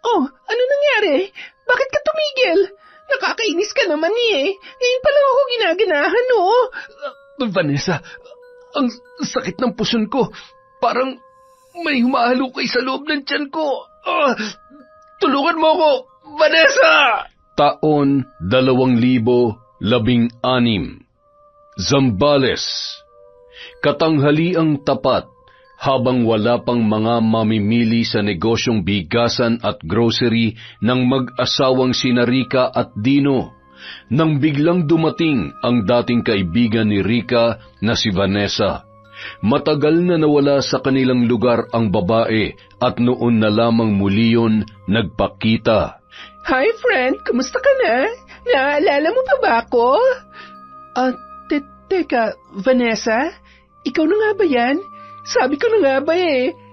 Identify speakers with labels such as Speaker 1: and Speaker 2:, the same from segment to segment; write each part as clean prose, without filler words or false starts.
Speaker 1: Oh, ano nangyari? Bakit ka tumigil? Nakakainis ka naman Ngayon pa lang ako ginaganahan, oh.
Speaker 2: Vanessa, ang sakit ng puson ko. Parang may humahalukay sa loob ng tiyan ko. Tulungan mo ako, Vanessa! Taon 2016. Zambales. Katanghaliang tapat, habang wala pang mga mamimili sa negosyong bigasan at grocery ng mag-asawang sina Rica at Dino, nang biglang dumating ang dating kaibigan ni Rica na si Vanessa. Matagal na nawala sa kanilang lugar ang babae at noon na lamang muli yun nagpakita.
Speaker 1: Hi friend, kumusta ka na? Naaalala mo pa ba ako? Teka, Vanessa? Ikaw na nga ba yan? Sabi ko na nga ba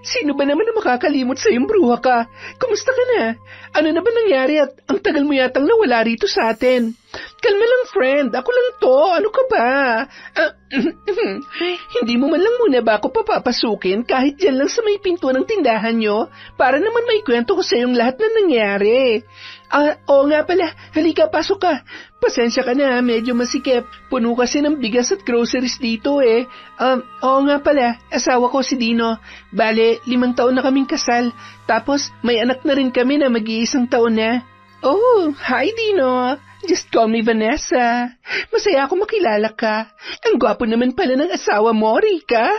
Speaker 1: sino ba naman na makakalimot sa iyong bruha ka? Kumusta ka na? Ano na ba nangyari at ang tagal mo yatang nawala rito sa atin? Kalma lang friend, ako lang to, ano ka ba? Hindi mo man lang muna ba ako papapasukin kahit dyan lang sa may pinto ng tindahan nyo para naman may kwento ko sa iyong lahat na nangyari. Oo nga pala, halika pasok ka. Pasensya ka na, medyo masikip. Puno kasi ng bigas at groceries dito Oo nga pala, asawa ko si Dino. Bale, 5 taon na kaming kasal. Tapos may anak na rin kami na mag-iisang taon na. Oh, hi Dino. Just call me Vanessa. Masaya ako makilala ka. Ang gwapo naman pala ng asawa mo, Rica.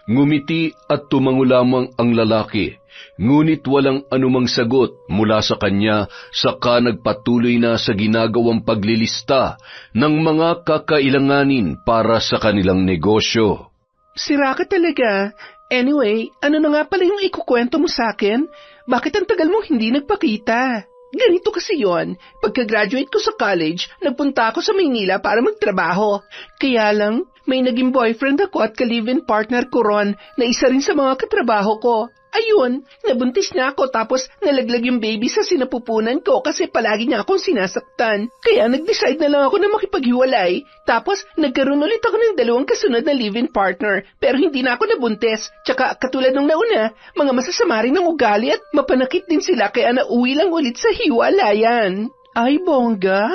Speaker 2: Ngumiti at tumango lamang ang lalaki. Ngunit walang anumang sagot mula sa kanya, saka nagpatuloy na sa ginagawang paglilista ng mga kakailanganin para sa kanilang negosyo.
Speaker 1: Sira ka talaga. Anyway, ano na nga pala yung ikukwento mo sa akin? Bakit ang tagal mong hindi nagpakita? Ganito kasi yon. Pagka-graduate ko sa college, nagpunta ako sa Maynila para magtrabaho. Kaya lang, may naging boyfriend ako at ka-live-in partner ko ron na isa rin sa mga katrabaho ko. Ayun, nabuntis na ako tapos nalaglag yung baby sa sinapupunan ko kasi palagi niya akong sinasaktan. Kaya nag-decide na lang ako na makipaghiwalay. Tapos nagkaroon ulit ako ng 2 kasunod na live-in partner pero hindi na ako nabuntis. Tsaka katulad nung nauna, mga masasama rin ng ugali at mapanakit din sila kaya nauwi lang ulit sa hiwalayan. Ay bongga,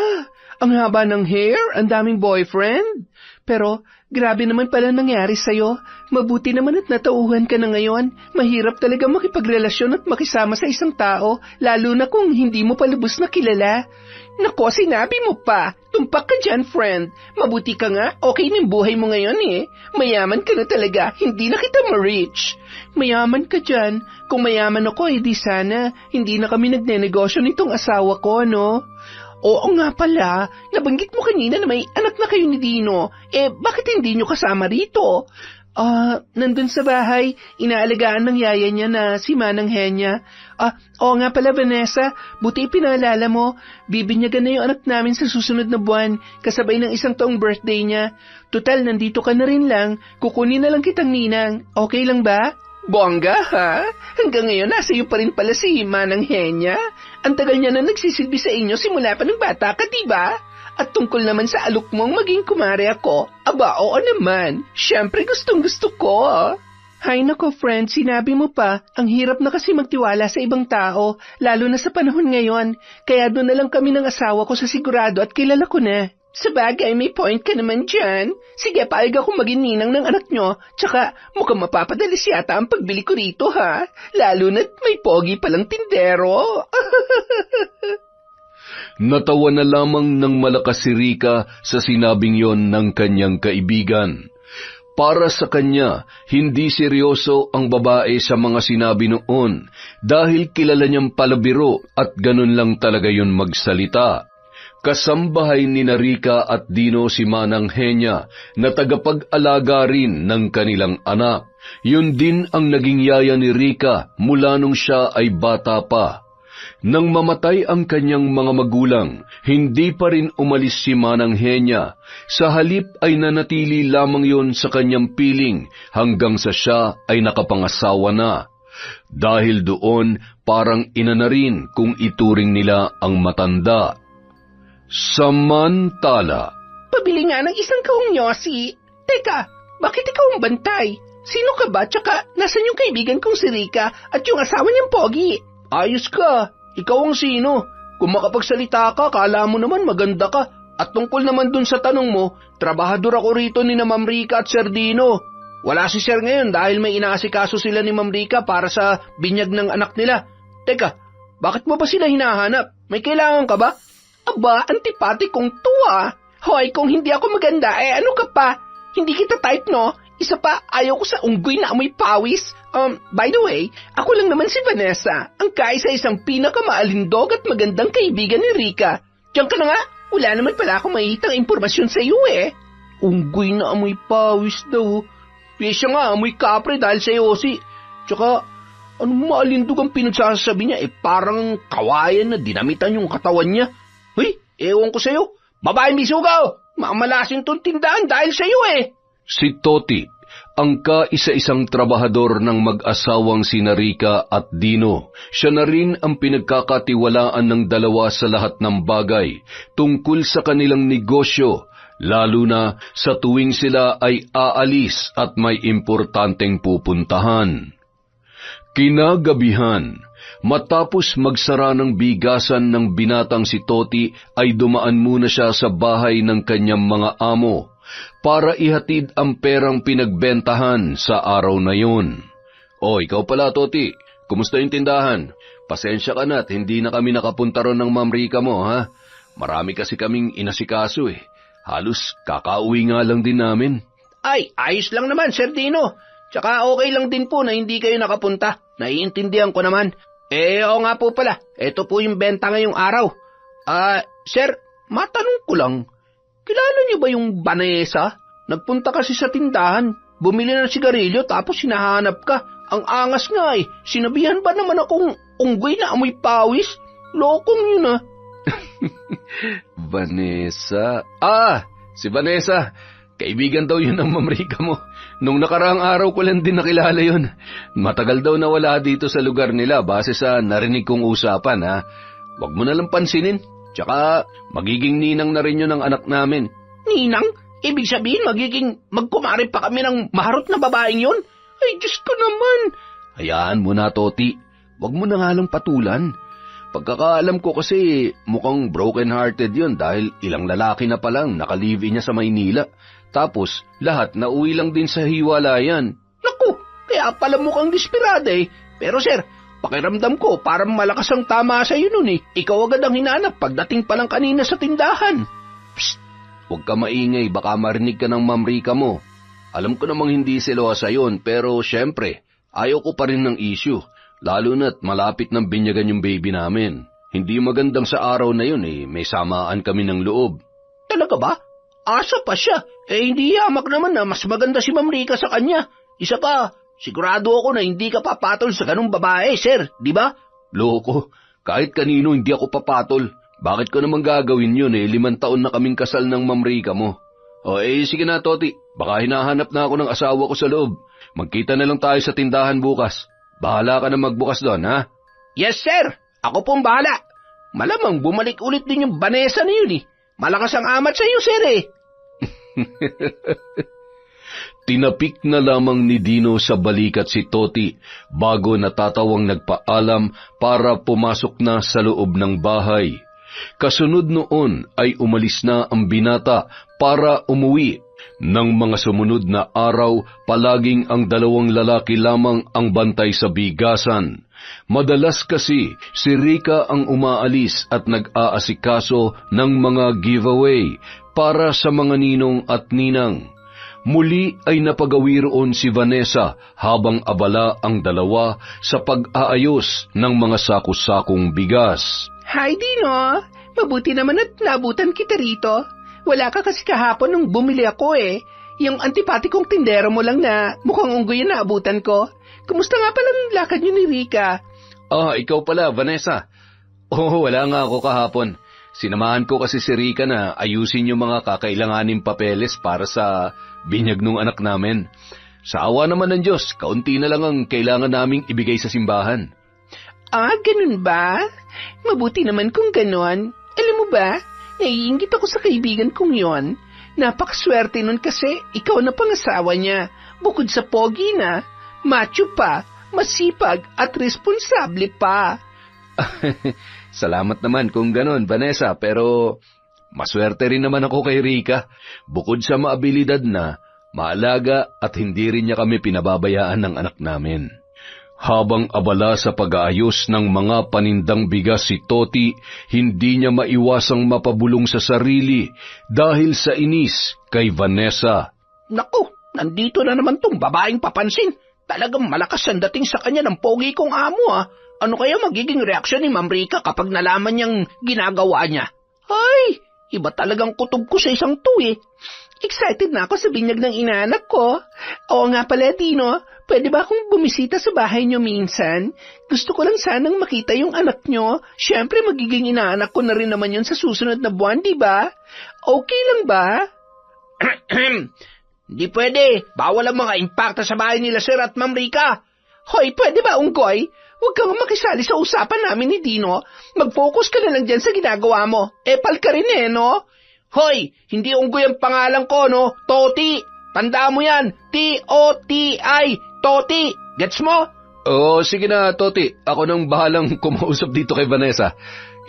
Speaker 1: ang haba ng hair, ang daming boyfriend. Pero grabe naman pala nangyari sa'yo. Mabuti naman at natauhan ka na ngayon. Mahirap talaga makipagrelasyon at makisama sa isang tao, lalo na kung hindi mo pa lubos na kilala. Nako, sinabi mo pa. Tumpak ka dyan, friend. Mabuti ka nga, okay ng buhay mo ngayon Mayaman ka na talaga, hindi na kita ma-reach. Mayaman ka dyan. Kung mayaman ako, di sana. Hindi na kami nagnenegosyo nitong asawa ko, no? Oo nga pala, nabanggit mo kanina na may anak na kayo ni Dino. Bakit hindi nyo kasama rito? Nandun sa bahay, inaalagaan ng yaya niya na si Manang Henya. Oo nga pala Vanessa, buti pinaalala mo, bibinyagan na yung anak namin sa susunod na buwan, kasabay ng 1 taong birthday niya. Tutal, nandito ka na rin lang, kukunin na lang kitang ninang, okay lang ba? Bongga, ha? Hanggang ngayon, nasa iyo pa rin pala si Manang Henya. Ang tagal niya na nagsisilbi sa inyo simula pa ng bata ka, diba? At tungkol naman sa alok mong maging kumare ako, aba, oo naman. Siyempre gustong-gusto ko. Hay nako, friend, sinabi mo pa, ang hirap na kasi magtiwala sa ibang tao, lalo na sa panahon ngayon. Kaya doon na lang kami ng asawa ko sa sigurado at kilala ko na. Sabagay, may point ka naman dyan. Sige, paayag ako maging ninang ng anak nyo. Tsaka, mukhang mapapadalis yata ang pagbili ko rito, ha? Lalo na't may pogi palang tindero.
Speaker 2: Natawa na lamang ng malakas si Rica sa sinabing yon ng kanyang kaibigan. Para sa kanya, hindi seryoso ang babae sa mga sinabi noon dahil kilala niyang palabiro at ganun lang talaga yun magsalita. Kasambahay ni Rica at Dino si Manang Henya na tagapag-alaga rin ng kanilang anak. Yun din ang naging yaya ni Rica mula nung siya ay bata pa. Nang mamatay ang kanyang mga magulang, hindi pa rin umalis si Manang Henya. Sa halip ay nanatili lamang yon sa kanyang piling hanggang sa siya ay nakapangasawa na. Dahil doon, parang ina na rin kung ituring nila ang matanda. Samantala,
Speaker 1: pabili nga ng 1 kahong nyosi. Teka, bakit ikaw ang bantay? Sino ka ba? Tsaka, nasan yung kaibigan kong si Rica at yung asawa niyang pogi? Ayos ka. Ikaw ang sino? Kung makapagsalita ka, kala mo naman maganda ka. At tungkol naman dun sa tanong mo, trabahador ako rito ni na Ma'am Rica at Sir Dino. Wala si Sir ngayon dahil may inaasikaso sila ni Ma'am Rica para sa binyag ng anak nila. Teka, bakit mo ba sila hinahanap? May kailangan ka ba? Aba, antipati kong tuwa. Hoy, kung hindi ako maganda, ano ka pa? Hindi kita type, no? Isa pa, ayaw ko sa unggoy na amoy pawis. By the way, ako lang naman si Vanessa, ang kaisa-isang pinakamaalindog at magandang kaibigan ni Rica. Diyan ka na nga, wala naman pala akong mahitang impormasyon sa iyo Unggoy na amoy pawis daw. Siya nga, amoy kapre dahil sa Yossi. Tsaka, maalindog ang pinagsasabi niya, parang kawayan na dinamitan yung katawan niya. Hoy, ewan ko sa'yo. Babae misugaw, mamalasin tong tindahan dahil sa'yo
Speaker 2: Si Toti, ang kaisa-isang trabahador ng mag-asawang sina Rica at Dino. Siya na rin ang pinagkakatiwalaan ng dalawa sa lahat ng bagay tungkol sa kanilang negosyo, lalo na sa tuwing sila ay aalis at may importanteng pupuntahan. Kinagabihan, matapos magsara ng bigasan ng binatang si Toti ay dumaan muna siya sa bahay ng kanyang mga amo para ihatid ang perang pinagbentahan sa araw na yun. Ikaw pala, Toti. Kumusta yung tindahan? Pasensya ka na at hindi na kami nakapunta ron ng Ma'am Rica mo, ha? Marami kasi kaming inasikaso Halos kakauwi nga lang din namin.
Speaker 1: Ay, ayos lang naman, Sir Dino. Tsaka okay lang din po na hindi kayo nakapunta. Naiintindihan ko naman. Oo nga po pala. Ito po yung benta ngayong araw. Sir, matanong ko lang. Kilala niyo ba yung Vanessa? Nagpunta kasi sa tindahan. Bumili ng sigarilyo tapos hinahanap ka. Ang angas nga Sinabihan ba naman akong unggoy na amoy pawis? Lokong yun
Speaker 2: Vanessa? Si Vanessa. Kaibigan daw yun ng Ma'am Rica mo. Nung nakaraang araw ko lang din nakilala yun. Matagal daw nawala dito sa lugar nila base sa narinig kong usapan, ha? Huwag mo nalang pansinin. Tsaka, magiging ninang na rin yun ng anak namin.
Speaker 1: Ninang? Ibig sabihin magkumari pa kami ng maharot na babaeng yun? Ay, Diyos ko naman.
Speaker 2: Hayaan mo na, Toti. Huwag mo na nga lang patulan. Pagkakaalam ko kasi mukhang broken-hearted yun dahil ilang lalaki na palang nakalive-in niya sa Maynila. Tapos, lahat nauwi lang din sa hiwalayan.
Speaker 1: Naku, kaya pala mukhang desperada Pero sir, pakiramdam ko parang malakas ang tama sa iyo nun Ikaw agad ang hinanap pagdating pa lang kanina sa tindahan.
Speaker 2: Psst! Huwag ka maingay, baka marinig ka ng Ma'am Rica mo. Alam ko namang hindi selosa yun, pero syempre, ayaw ko pa rin ng issue. Lalo na't malapit ng binyagan yung baby namin. Hindi magandang sa araw na yun may samaan kami ng loob.
Speaker 1: Talaga ba? Asa pa siya? Hindi yamak naman na mas maganda si Ma'am Rica sa kanya. Isa pa, sigurado ako na hindi ka papatol sa ganung babae, sir, di ba?
Speaker 2: Loko, kahit kanino hindi ako papatol. Bakit ko naman gagawin yun 5 taon na kaming kasal ng Ma'am Rica mo. Sige na, Toti. Baka hinahanap na ako ng asawa ko sa loob. Magkita na lang tayo sa tindahan bukas. Bahala ka na magbukas doon, ha?
Speaker 1: Yes, sir. Ako pong bahala. Malamang bumalik ulit din yung Vanessa na yun Malakas ang amat sa iyo, sir
Speaker 2: Tinapik na lamang ni Dino sa balikat si Toti bago natatawang nagpaalam para pumasok na sa loob ng bahay. Kasunod noon ay umalis na ang binata para umuwi. Nang mga sumunod na araw, palaging ang 2 lalaki lamang ang bantay sa bigasan. Madalas kasi si Rica ang umaalis at nag-aasikaso ng mga giveaway para sa mga ninong at ninang. Muli ay napagawi roon si Vanessa habang abala ang dalawa sa pag-aayos ng mga sako-sakong bigas.
Speaker 1: Hi, Dino. Mabuti naman at nabutan kita rito. Wala ka kasi kahapon nung bumili ako Yung antipatikong tindero mo lang na mukhang unggoy yung naabutan ko. Kumusta nga palang lakad niyo ni Rica?
Speaker 2: Ikaw pala, Vanessa. Wala nga ako kahapon. Sinamahan ko kasi si Rica na ayusin yung mga kakailanganing papeles para sa binyag ng anak namin. Sa awa naman ng Diyos, kaunti na lang ang kailangan naming ibigay sa simbahan.
Speaker 1: Ganun ba? Mabuti naman kung ganon. Alam mo ba, naiingit ako sa kaibigan kong yon. Napakaswerte nun kasi ikaw na pangasawa niya. Bukod sa pogi na, macho pa, masipag at responsable pa.
Speaker 2: Salamat naman kung ganon, Vanessa, pero maswerte rin naman ako kay Rica. Bukod sa maabilidad na, maalaga at hindi rin niya kami pinababayaan ng anak namin. Habang abala sa pag-aayos ng mga panindang bigas si Toti, hindi niya maiwasang mapabulong sa sarili dahil sa inis kay Vanessa.
Speaker 1: Naku, nandito na naman tong babaeng papansin. Talagang malakas ang dating sa kanya ng pogi kong amo Ano kaya magiging reaksyon ni Ma'am Rica kapag nalaman niyang ginagawa niya? Ay, iba talagang kutob ko sa isang to. Excited na ako sa binyag ng inaanak ko. Oo nga pala, Dino, pwede ba akong bumisita sa bahay niyo minsan? Gusto ko lang sanang makita yung anak niyo. Siyempre, magiging inaanak ko na rin naman yun sa susunod na buwan, di ba? Okay lang ba? Hindi pwede. Bawal ang mga impacta sa bahay nila, Sir at Ma'am Rica. Hoy, pwede ba, Unggoy? Huwag kang makisali sa usapan namin ni Dino. Mag-focus ka na lang dyan sa ginagawa mo. Epal ka rin no? Hoy, hindi Unggoy ang pangalan ko, no? Toti. Tandaan mo yan. T-O-T-I. Toti. Gets mo?
Speaker 2: Oo, sige na, Toti. Ako nang bahalang kumausap dito kay Vanessa.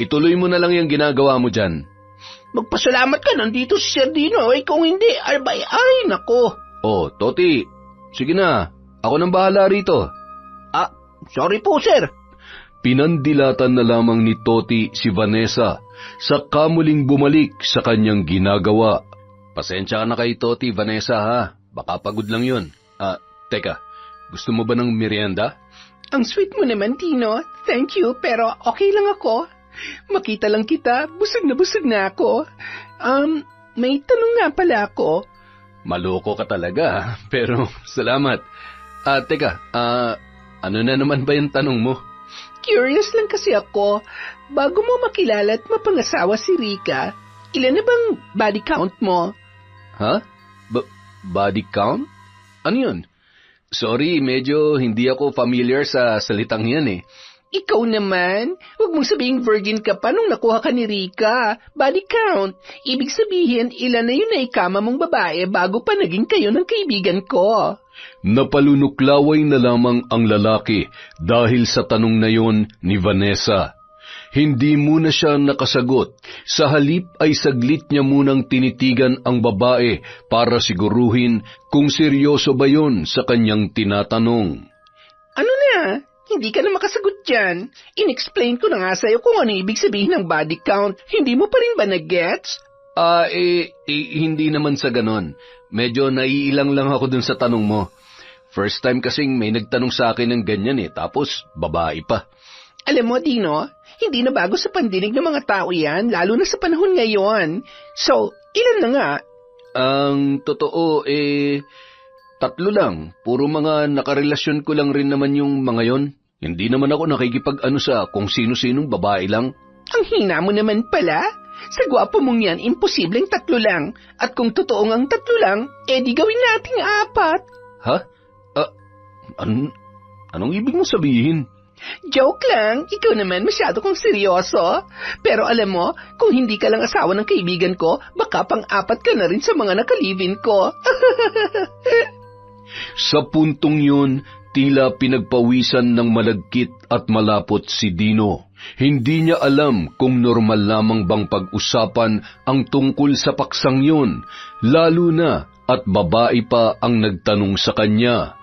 Speaker 2: Ituloy mo na lang yung ginagawa mo dyan.
Speaker 1: Magpasalamat ka, nandito si Sir Dino. Kung hindi, ay, nako.
Speaker 2: Oh, Toti. Sige na. Ako nang bahala rito.
Speaker 1: Sorry po, sir.
Speaker 2: Pinandilatan na lamang ni Toti si Vanessa sa kamuling bumalik sa kanyang ginagawa. Pasensya ka na kay Toti, Vanessa, ha? Baka pagod lang yun. Teka, gusto mo ba ng merienda?
Speaker 1: Ang sweet mo naman, Tino. Thank you, pero okay lang ako. Makita lang kita, busog na ako. May tanong nga pala ako.
Speaker 2: Maloko ka talaga, pero salamat. Teka, ano na naman ba yung tanong mo?
Speaker 1: Curious lang kasi ako. Bago mo makilala at mapangasawa si Rica, ilan na bang body count mo?
Speaker 2: Ha? Body count? Ano yun? Sorry, medyo hindi ako familiar sa salitang yan
Speaker 1: Ikaw naman, huwag mong sabihing virgin ka pa nung nakuha ka ni Rica. Body count. Ibig sabihin, ilan na yun na ikama mong babae bago pa naging kayo ng kaibigan ko.
Speaker 2: Napalunuklaway na lamang ang lalaki dahil sa tanong na yon ni Vanessa. Hindi muna siya nakasagot. Sa halip ay saglit niya munang tinitigan ang babae para siguruhin kung seryoso ba yon sa kanyang tinatanong.
Speaker 1: Ano na? Hindi ka na makasagot dyan. In-explain ko na nga sa'yo kung ano ibig sabihin ng body count. Hindi mo pa rin ba nag-gets?
Speaker 2: Hindi naman sa ganon. Medyo naiilang lang ako dun sa tanong mo. First time kasing may nagtanong sa akin ng ganyan tapos babae pa.
Speaker 1: Alam mo, Dino, hindi na bago sa pandinig ng mga tao yan, lalo na sa panahon ngayon. So, ilan na nga?
Speaker 2: Ang totoo, 3 lang. Puro mga nakarelasyon ko lang rin naman yung mga yon. Hindi naman ako nakikipag-ano sa kung sino-sinong babae lang.
Speaker 1: Ang hina mo naman pala. Sa gwapo mong yan, imposibleng 3 lang. At kung totoong ang 3 lang, di gawin nating 4.
Speaker 2: Ha? Anong ibig mo sabihin?
Speaker 1: Joke lang, ikaw naman masyado kong seryoso. Pero alam mo, kung hindi ka lang asawa ng kaibigan ko, baka pang-4 ka na rin sa mga nakalivin ko.
Speaker 2: Sa puntong yun, tila pinagpawisan ng malagkit at malapot si Dino. Hindi niya alam kung normal lamang bang pag-usapan ang tungkol sa paksang yun, lalo na at babae pa ang nagtanong sa kanya.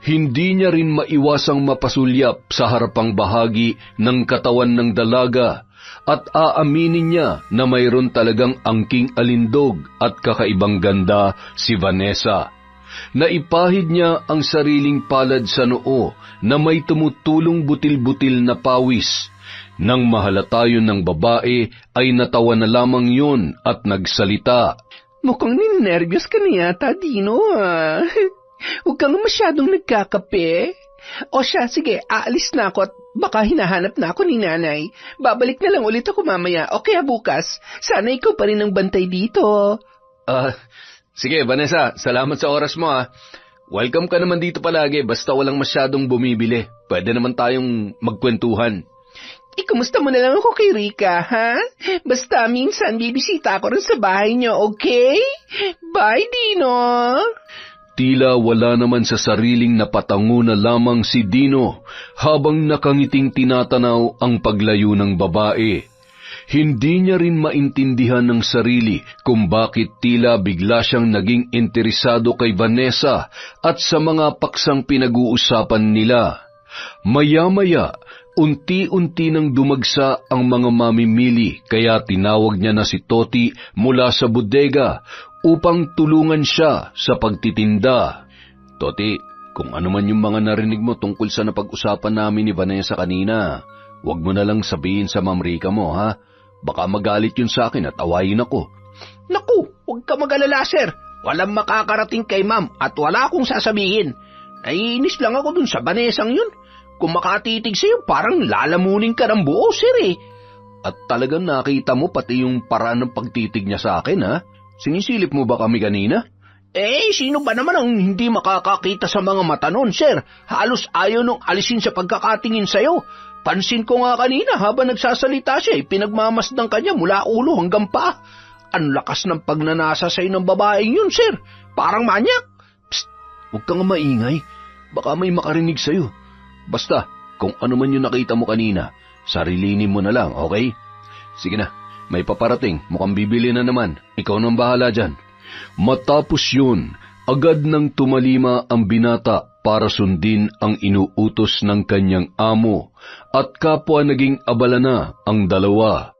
Speaker 2: Hindi niya rin maiwasang mapasulyap sa harapang bahagi ng katawan ng dalaga at aaminin niya na mayroon talagang angking alindog at kakaibang ganda si Vanessa. Naipahid niya ang sariling palad sa noo na may tumutulong butil-butil na pawis. Nang mahalata yun ng babae ay natawa na lamang yun at nagsalita.
Speaker 1: Mukhang ninenervyos ka na yata, Dino. Huwag kang masyadong nagkakape. O siya, sige, aalis na ako at baka hinahanap na ako ni nanay. Babalik na lang ulit ako mamaya o kaya bukas. Sana ikaw pa rin ang bantay dito.
Speaker 2: Sige, Vanessa, salamat sa oras mo Welcome ka naman dito palagi basta walang masyadong bumibili. Pwede naman tayong magkwentuhan.
Speaker 1: Kumusta mo na lang ako kay Rica, ha? Basta minsan bibisita ako rin sa bahay niyo, okay? Bye, Dino!
Speaker 2: Tila wala naman sa sariling napatango na lamang si Dino habang nakangiting tinatanaw ang paglayo ng babae. Hindi niya rin maintindihan ng sarili kung bakit tila bigla siyang naging interesado kay Vanessa at sa mga paksang pinag-uusapan nila. Maya-maya, unti-unti nang dumagsa ang mga mamimili kaya tinawag niya na si Toti mula sa bodega upang tulungan siya sa pagtitinda. Toti, kung ano man yung mga narinig mo tungkol sa napag-usapan namin ni Vanessa kanina, huwag mo na lang sabihin sa Ma'am Rica mo, ha? Baka magalit yun sa akin at awayin ako.
Speaker 1: Naku, huwag ka mag-alala, sir. Walang makakarating kay ma'am at wala akong sasabihin. Naiinis lang ako dun sa Vanessang yun. Kung makatitig sa'yo, parang lalamunin ka ng buo, sir eh.
Speaker 2: At talagang nakita mo pati yung paraan ng pagtitig niya sa akin, ha? Sinisilip mo ba kami kanina?
Speaker 1: Sino ba naman ang hindi makakakita sa mga mata nun, sir? Halos ayaw nung alisin sa pagkakatingin sa'yo. Pansin ko nga kanina habang nagsasalita siya, pinagmamasdan kanya mula ulo hanggang paa. Ang lakas ng pagnanasa sa'yo ng babaeng yun, sir. Parang manyak.
Speaker 2: Psst, huwag kang maingay. Baka may makarinig sa'yo. Basta, kung ano man yung nakita mo kanina, sarilinin mo na lang, okay? Sige na. May paparating, mukhang bibili na naman. Ikaw nang bahala dyan. Matapos yun, agad nang tumalima ang binata para sundin ang inuutos ng kanyang amo at kapwa naging abala na ang dalawa.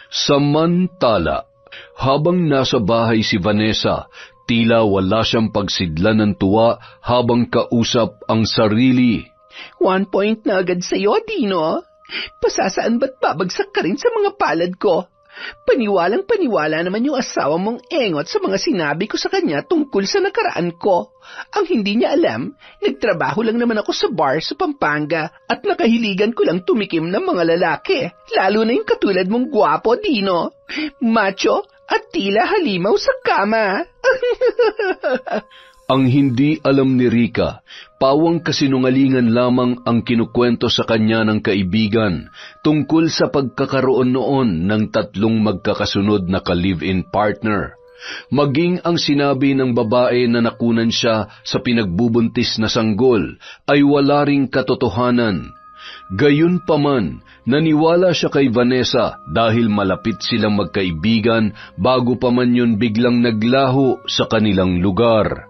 Speaker 2: Samantala, habang nasa bahay si Vanessa, tila wala siyang pagsidlan ng tuwa habang kausap ang sarili.
Speaker 1: 1 point na agad sa'yo, Dino. Pasasaan ba't babagsak ka rin sa mga palad ko? Paniwalang-paniwala naman yung asawa mong engot sa mga sinabi ko sa kanya tungkol sa nakaraan ko. Ang hindi niya alam, nagtrabaho lang naman ako sa bar sa Pampanga at nakahiligan ko lang tumikim ng mga lalaki, lalo na yung katulad mong gwapo, Dino. Macho at tila halimaw sa kama.
Speaker 2: Ang hindi alam ni Rica, pawang kasinungalingan lamang ang kinukwento sa kanya ng kaibigan tungkol sa pagkakaroon noon ng 3 magkakasunod na ka-live-in partner. Maging ang sinabi ng babae na nakunan siya sa pinagbubuntis na sanggol ay wala ring katotohanan. Gayunpaman, naniwala siya kay Vanessa dahil malapit silang magkaibigan bago pa man yun biglang naglaho sa kanilang lugar.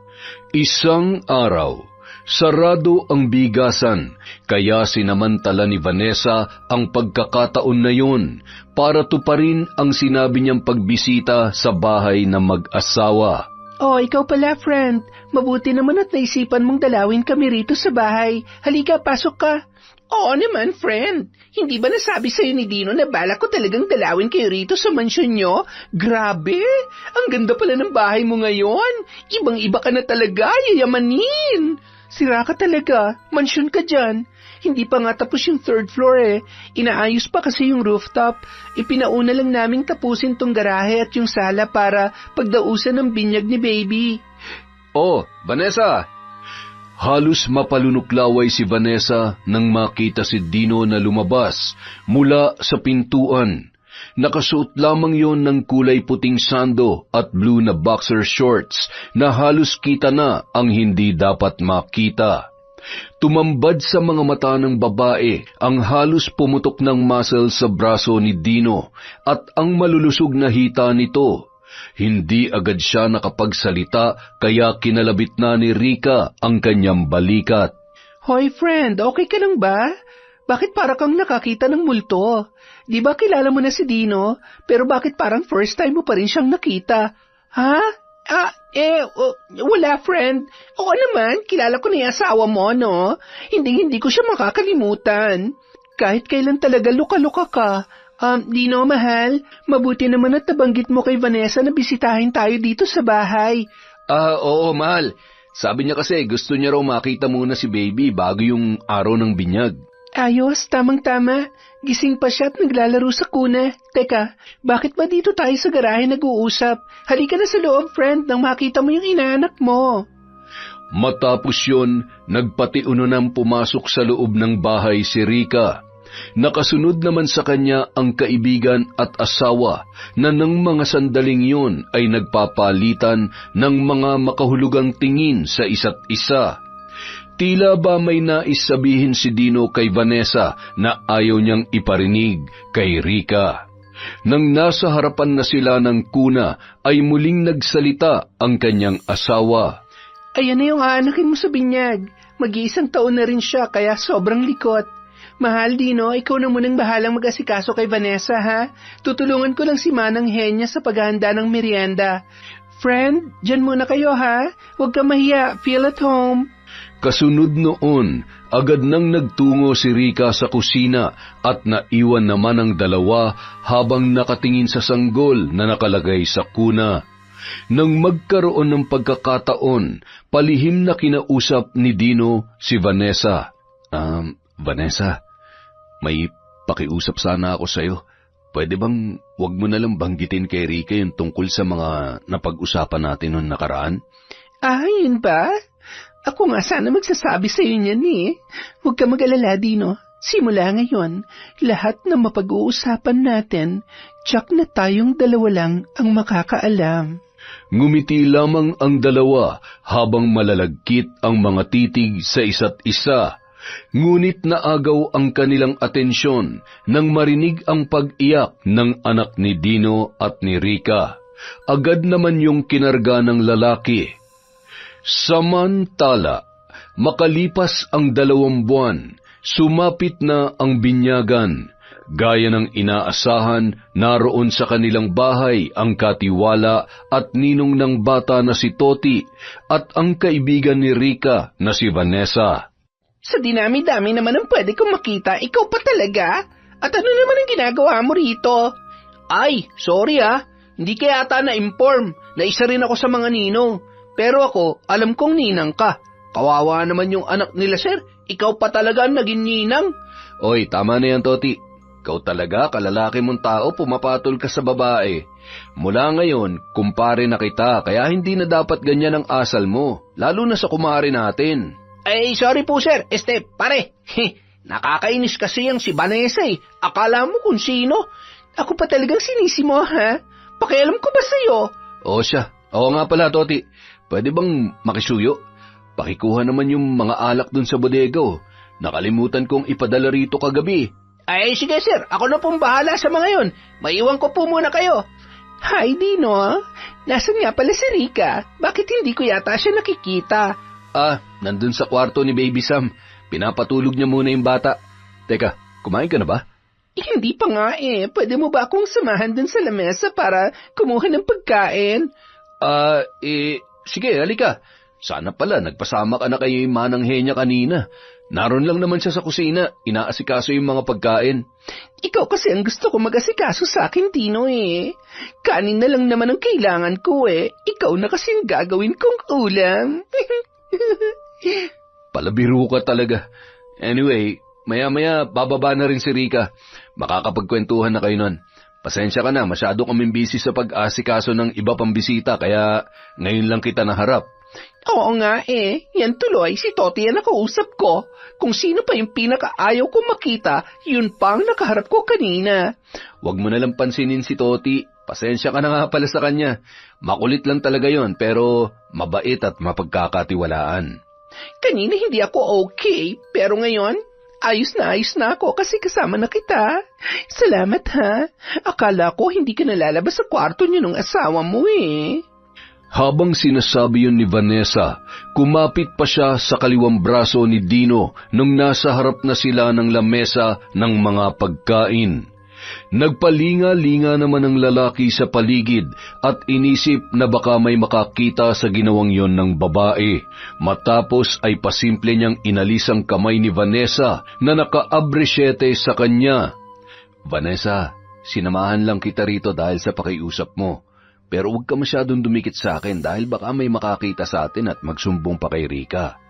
Speaker 2: Isang araw, sarado ang bigasan, kaya sinamantala ni Vanessa ang pagkakataon na yun para tuparin ang sinabi niyang pagbisita sa bahay ng mag-asawa.
Speaker 1: Oh, ikaw pala, friend. Mabuti naman at naisipan mong dalawin kami rito sa bahay. Halika, pasok ka. Oo naman, friend. Hindi ba nasabi sa'yo ni Dino na balak ko talagang dalawin kayo rito sa mansyon nyo? Grabe! Ang ganda pala ng bahay mo ngayon. Ibang-iba ka na talaga, yayamanin. Sira ka talaga. Mansyon ka dyan. Hindi pa nga tapos yung 3rd floor eh. Inaayos pa kasi yung rooftop. Ipinauna lang naming tapusin tong garahe at yung sala para pagdausan ng binyag ni baby.
Speaker 2: Oh, Vanessa! Halos mapalunuklaway si Vanessa nang makita si Dino na lumabas mula sa pintuan. Nakasuot lamang yon ng kulay puting sando at blue na boxer shorts na halos kita na ang hindi dapat makita. Tumambad sa mga mata ng babae ang halos pumutok ng muscle sa braso ni Dino at ang malulusog na hita nito. Hindi agad siya nakapagsalita kaya kinalabit na ni Rica ang kanyang balikat.
Speaker 1: Hoy friend, okay ka lang ba? Bakit para kang nakakita ng multo? Di ba kilala mo na si Dino? Pero bakit parang first time mo pa rin siyang nakita? Ha? Wala friend. Oo naman, kilala ko na yung asawa mo, no? Hindi ko siya makakalimutan. Kahit kailan talaga luka-luka ka. Dino, mahal, mabuti naman at nabanggit mo kay Vanessa na bisitahin tayo dito sa bahay.
Speaker 2: Oo, mahal. Sabi niya kasi gusto niya raw makita muna si baby bago yung araw ng binyag.
Speaker 1: Ayos, tamang-tama. Gising pa siya at naglalaro sa kuna. Teka, bakit ba dito tayo sa garahe nag-uusap? Halika na sa loob, friend, nang makita mo yung inaanak mo.
Speaker 2: Matapos yun, nagpatiuno nang pumasok sa loob ng bahay si Rica. Nakasunod naman sa kanya ang kaibigan at asawa na ng mga sandaling yun ay nagpapalitan ng mga makahulugang tingin sa isa't isa. Tila ba may nais sabihin si Dino kay Vanessa na ayaw niyang iparinig kay Rica. Nang nasa harapan na sila ng kuna ay muling nagsalita ang kanyang asawa.
Speaker 1: Ayan na yung aanakin mo sa binyag. Mag-iisang taon na rin siya kaya sobrang likot. Mahal, Dino, ikaw na munang bahalang mag-asikaso kay Vanessa, ha? Tutulungan ko lang si Manang Henya sa paghahanda ng merienda. Friend, dyan muna kayo, ha? Huwag ka mahiya, feel at home.
Speaker 2: Kasunod noon, agad nang nagtungo si Rica sa kusina at naiwan naman ang dalawa habang nakatingin sa sanggol na nakalagay sa kuna. Nang magkaroon ng pagkakataon, palihim na kinausap ni Dino si Vanessa. Vanessa, may pakiusap sana ako sa'yo. Pwede bang wag mo na lang banggitin kay Rica yung tungkol sa mga napag-usapan natin noong nakaraan?
Speaker 1: Yun ba? Ako nga sana magsasabi sa'yo niyan eh. Huwag ka mag-alala, Dino. Simula ngayon, lahat na mapag-uusapan natin, tsak na tayong dalawa lang ang makakaalam.
Speaker 2: Ngumiti lamang ang dalawa habang malalagkit ang mga titig sa isa't isa. Ngunit naagaw ang kanilang atensyon nang marinig ang pag-iyak ng anak ni Dino at ni Rica. Agad naman yung kinarga ng lalaki. Samantala, makalipas ang 2 buwan, sumapit na ang binyagan. Gaya ng inaasahan, naroon sa kanilang bahay ang katiwala at ninong ng bata na si Toti at ang kaibigan ni Rica na si Vanessa.
Speaker 1: Sa dinami-dami naman ang pwede kong makita, ikaw pa talaga? At ano naman ang ginagawa mo rito? Ay, sorry hindi ka yata na-inform na isa rin ako sa mga ninong. Pero ako, alam kong ninang ka. Kawawa naman yung anak nila, sir. Ikaw pa talaga ang naging ninang.
Speaker 2: Oy, tama na yan, Toti. Ikaw talaga, kalalaki mong tao, pumapatol ka sa babae. Mula ngayon, kumpare na kita, kaya hindi na dapat ganyan ang asal mo, lalo na sa kumare natin.
Speaker 1: Ay, sorry po, sir. Pare, nakakainis kasi yung si Vanessa eh. Akala mo kung sino? Ako pa talagang sinisi mo, ha? Pakialam ko ba sa'yo?
Speaker 2: O siya. Oo nga pala, Toti. Pwede bang makisuyo? Pakikuha naman yung mga alak dun sa bodega. Nakalimutan kong ipadala rito kagabi.
Speaker 1: Ay, sige sir. Ako na pong bahala sa mga yon. Maiwan ko po muna kayo. Hi, Dino. Nasaan nga pala si Rica? Bakit hindi ko yata siya nakikita?
Speaker 2: Nandun sa kwarto ni Baby Sam. Pinapatulog niya muna yung bata. Teka, kumain ka na ba?
Speaker 1: Hindi pa nga eh. Pwede mo ba akong samahan dun sa lamesa para kumuha ng pagkain?
Speaker 2: Sige, halika. Sana pala, nagpasama ka na kay Manang Henya kanina. Naroon lang naman siya sa kusina, inaasikaso yung mga pagkain.
Speaker 1: Ikaw kasi ang gusto ko mag-asikaso sa akin, Tino eh. Kanin na lang naman ang kailangan ko eh. Ikaw na kasi ang gagawin kong ulam.
Speaker 2: Palabiro ka talaga. Anyway, maya-maya bababa na rin si Rica. Makakapagkwentuhan na kayo nun. Pasensya ka na, masyado kaming busy sa pag-asikaso ng iba pang bisita, kaya ngayon lang kita naharap.
Speaker 1: Oo nga eh, yan tuloy, si Toti yan nakausap ko. Kung sino pa yung pinakaayaw kong makita, yun pa ang nakaharap ko kanina.
Speaker 2: Huwag mo nalang pansinin si Toti, pasensya ka na nga pala sa kanya. Makulit lang talaga yon, pero mabait at mapagkakatiwalaan.
Speaker 1: Kanina hindi ako okay, pero ngayon, ayos na ako kasi kasama na kita. Salamat ha, akala ko hindi ka nalalabas sa kwarto niyo ng asawa mo eh.
Speaker 2: Habang sinasabi yun ni Vanessa, kumapit pa siya sa kaliwang braso ni Dino nung nasa harap na sila ng lamesa ng mga pagkain. Nagpalinga-linga naman ang lalaki sa paligid at inisip na baka may makakita sa ginawang yon ng babae. Matapos ay pasimple niyang inalis ang kamay ni Vanessa na naka-abresyete sa kanya. Vanessa, sinamahan lang kita rito dahil sa pakiusap mo. Pero huwag ka masyadong dumikit sa akin dahil baka may makakita sa atin at magsumbong pa kay Rica.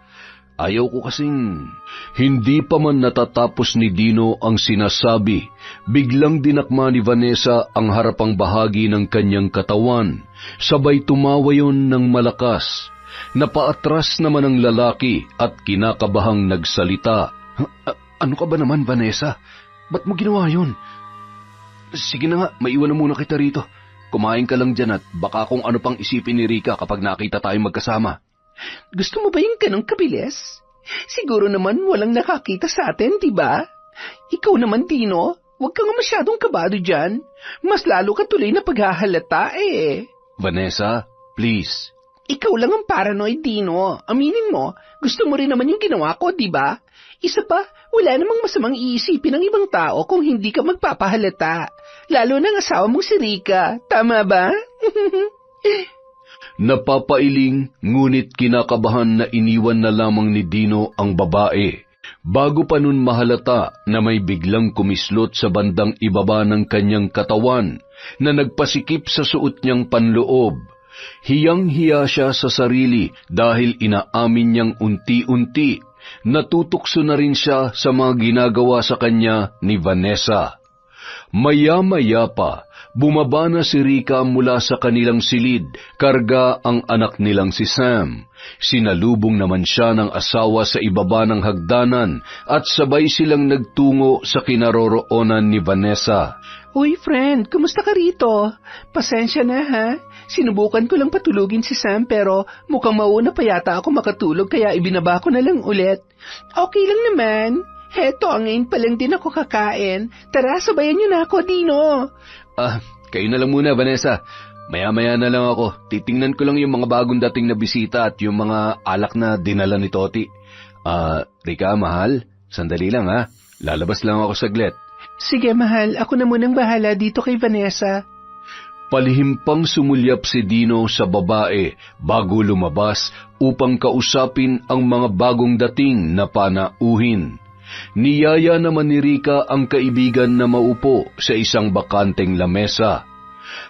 Speaker 2: Ayaw ko kasing... Hindi pa man natatapos ni Dino ang sinasabi, biglang dinakma ni Vanessa ang harapang bahagi ng kanyang katawan. Sabay tumawa yun ng malakas. Napaatras naman ang lalaki at kinakabahang nagsalita. Ano ka ba naman, Vanessa? Ba't mo ginawa yun? Sige na nga, maiwan na muna kita rito. Kumain ka lang dyan at baka kung ano pang isipin ni Rika kapag nakita tayong magkasama.
Speaker 1: Gusto mo ba yung ganong kabilis? Siguro naman walang nakakita sa atin, diba? Ikaw naman, Dino, huwag ka nga masyadong kabado dyan. Mas lalo ka tuloy na paghahalata eh.
Speaker 2: Vanessa, please.
Speaker 1: Ikaw lang ang paranoid, Dino. Aminin mo, gusto mo rin naman yung ginawa ko, diba? Isa pa, wala namang masamang iisipin ng ibang tao kung hindi ka magpapahalata. Lalo ng asawa mong si Rika. Tama ba?
Speaker 2: Napapailing, ngunit kinakabahan na iniwan na lamang ni Dino ang babae. Bago pa nun mahalata na may biglang kumislot sa bandang ibaba ng kanyang katawan na nagpasikip sa suot niyang panloob. Hiyang-hiya siya sa sarili dahil inaamin niyang unti-unti. Natutukso na rin siya sa mga ginagawa sa kanya ni Vanessa. Maya-maya pa, bumaba na si Rika mula sa kanilang silid, karga ang anak nilang si Sam. Sinalubong naman siya ng asawa sa ibaba ng hagdanan at sabay silang nagtungo sa kinaroroonan ni Vanessa.
Speaker 1: Uy, friend, kumusta ka rito? Pasensya na ha. Sinubukan ko lang patulugin si Sam pero mukhang mauna pa yata ako makatulog kaya ibinaba ko na lang ulit. Okay lang naman. Heto, ngayon pa lang din ako kakain. Tara, sabayan niyo na ako, Dino.
Speaker 2: Kayo na lang muna, Vanessa. Maya-maya na lang ako. Titingnan ko lang yung mga bagong dating na bisita at yung mga alak na dinala ni Toti. Rika, mahal, sandali lang ha. Lalabas lang ako saglit.
Speaker 1: Sige, mahal. Ako na munang bahala dito kay Vanessa.
Speaker 2: Palihim pang sumulyap si Dino sa babae bago lumabas upang kausapin ang mga bagong dating na panauhin. Niyaya naman ni Rika ang kaibigan na maupo sa isang bakanteng lamesa.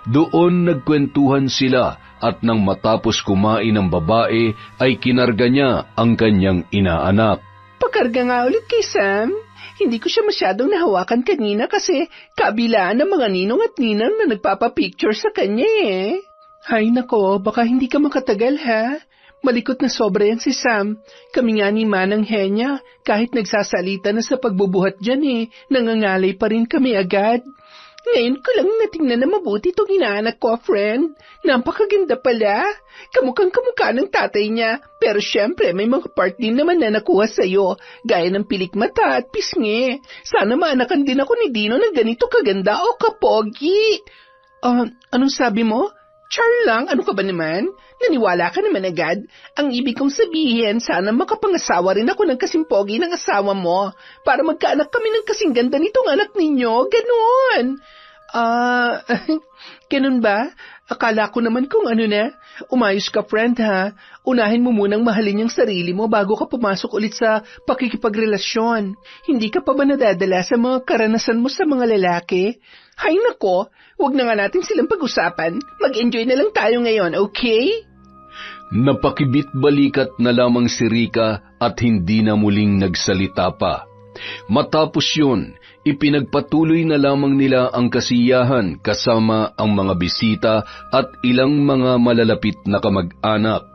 Speaker 2: Doon nagkwentuhan sila at nang matapos kumain ang babae ay kinarga niya ang kanyang inaanak.
Speaker 1: Pakarga nga ulit kay Sam. Hindi ko siya masyadong nahawakan kanina kasi kabilaan ng mga ninong at ninang na nagpapapicture sa kanya eh. Hay nako, baka hindi ka makatagal ha. Malikot na sobra yan si Sam. Kami nga ni Manang Henya, kahit nagsasalita na sa pagbubuhat dyan eh, nangangalay pa rin kami agad. Ngayon ko lang natingnan na mabuti itong inaanak ko, friend. Napakaganda pala. Kamukhang kamukha ng tatay niya. Pero syempre, may mga part din naman na nakuha sa'yo, gaya ng pilik mata at pisngi. Sana maanakan din ako ni Dino na ganito kaganda o kapogi. Anong sabi mo? Char lang, ano ka ba naman? Naniwala ka naman agad. Ang ibig kong sabihin, sana makapangasawa rin ako ng kasing pogi ng asawa mo para magkaanak kami ng kasing ganda nitong anak ninyo. Ganon. Ganun ba? Akala ko naman kung ano na. Umayos ka, friend, ha? Unahin mo munang mahalin yung sarili mo bago ka pumasok ulit sa pakikipagrelasyon. Hindi ka pa ba nadadala sa mga karanasan mo sa mga lalaki? Hay nako, wag na nga natin silang pag-usapan. Mag-enjoy na lang tayo ngayon, okay?
Speaker 2: Napakibit-balikat na lamang si Rika at hindi na muling nagsalita pa. Matapos yun, ipinagpatuloy na lamang nila ang kasiyahan kasama ang mga bisita at ilang mga malalapit na kamag-anak.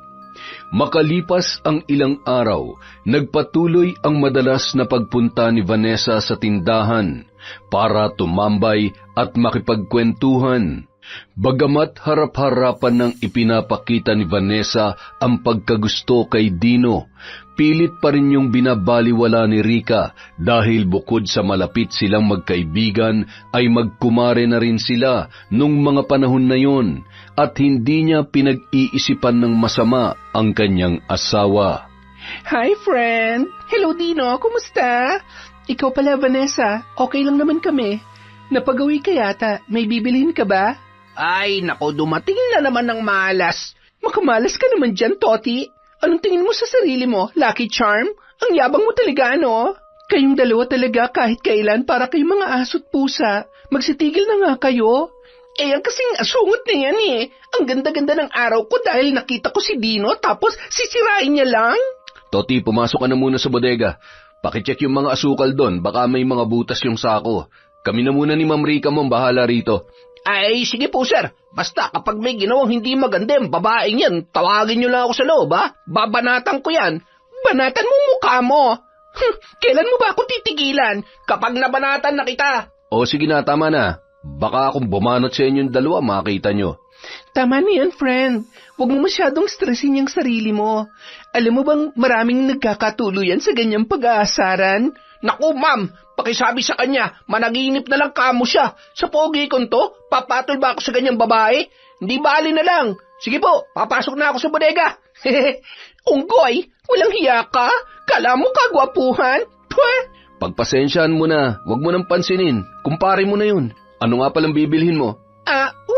Speaker 2: Makalipas ang ilang araw, nagpatuloy ang madalas na pagpunta ni Vanessa sa tindahan para tumambay at makipagkwentuhan. Bagamat harap-harapan ng ipinapakita ni Vanessa ang pagkagusto kay Dino, pilit pa rin yung binabaliwala ni Rika dahil bukod sa malapit silang magkaibigan ay magkumare na rin sila nung mga panahon na yon at hindi niya pinag-iisipan ng masama ang kanyang asawa.
Speaker 1: Hi, friend! Hello, Dino! Kumusta? Ikaw pala, Vanessa. Okay lang naman kami. Napagawi ka yata. May bibilhin ka ba? Ay, nako, dumating na naman ng malas. Makamalas ka naman dyan, Toti. Anong tingin mo sa sarili mo, Lucky Charm? Ang yabang mo talaga, ano? Kayong dalawa talaga kahit kailan para kayong mga aso't pusa. Magsitigil na nga kayo. Ang kasing asungot na yan eh. Ang ganda-ganda ng araw ko dahil nakita ko si Dino tapos sisirain niya lang.
Speaker 2: Toti, pumasok ka na muna sa bodega. Pakicheck yung mga asukal doon, baka may mga butas yung sako. Kami na muna ni Ma'am Rika mo ang bahala rito.
Speaker 1: Ay, sige po, sir. Basta kapag may ginawang hindi maganda yung babaeng yan, tawagin niyo lang ako sa loob, ha? Babanatan ko yan. Banatan mo mukha mo. Kailan mo ba ako titigilan? Kapag nabanatan na kita.
Speaker 2: O sige na, tama na. Baka akong bumanat sa inyong dalawa, makita nyo.
Speaker 1: Tama na yan, friend. Huwag mo masyadong stressin yung sarili mo. Alam mo bang maraming nagkakatuluyan sa ganyang pag-aasaran? Naku, ma'am, pakisabi sa kanya, managinip na lang kamo siya. Sa pogi kong to, papatol ba ako sa ganyang babae? Hindi bali na lang. Sige po, papasok na ako sa bodega. Unggoy, walang hiya ka? Kala mo kagwapuhan? Pweh!
Speaker 2: Pagpasensyaan mo na, huwag mo nang pansinin. Kumpare mo na yun. Ano nga palang bibilhin mo?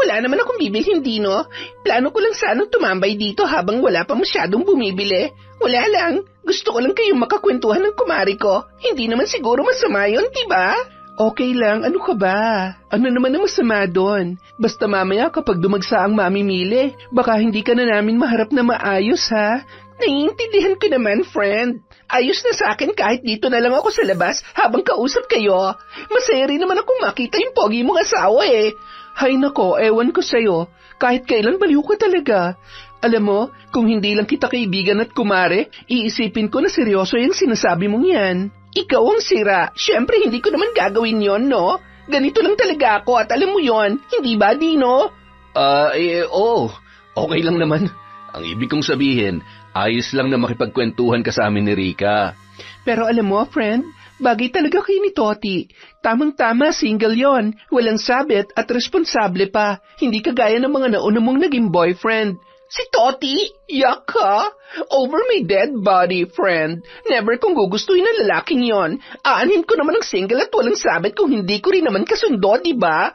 Speaker 1: Wala naman akong bibilhin, Dino. Plano ko lang sanang tumambay dito habang wala pa masyadong bumibili. Wala lang. Gusto ko lang kayong makakwentuhan ng kumari ko. Hindi naman siguro masama yun, diba? Okay lang, ano ka ba? Ano naman ang masama doon? Basta mamaya kapag dumagsa ang mamimili, baka hindi ka na namin maharap na maayos, ha? Naiintindihan ko naman, friend. Ayos na sa akin kahit dito na lang ako sa labas habang kausap kayo. Masaya rin naman akong makita yung pogi mong asawa eh. Hay nako, ewan ko sa'yo. Kahit kailan baliw ka talaga. Alam mo, kung hindi lang kita kaibigan at kumare, iisipin ko na seryoso yung sinasabi mong yan. Ikaw ang sira. Siyempre, hindi ko naman gagawin yon, no? Ganito lang talaga ako at alam mo yon, hindi ba, Dino?
Speaker 2: Oo. Okay lang naman. Ang ibig kong sabihin, ayos lang na makipagkwentuhan ka sa amin ni Rika.
Speaker 1: Pero alam mo, friend, bagay talaga kayo ni Toti. Tamang-tama, single yon, walang sabit at responsable pa. Hindi kagaya ng mga nauna mong naging boyfriend. Si Toti? Yak ka? Over my dead body, friend. Never kong gugustuhin ng lalaking yon. Aanhin ko naman ang single at walang sabit kung hindi ko rin naman kasundo, diba?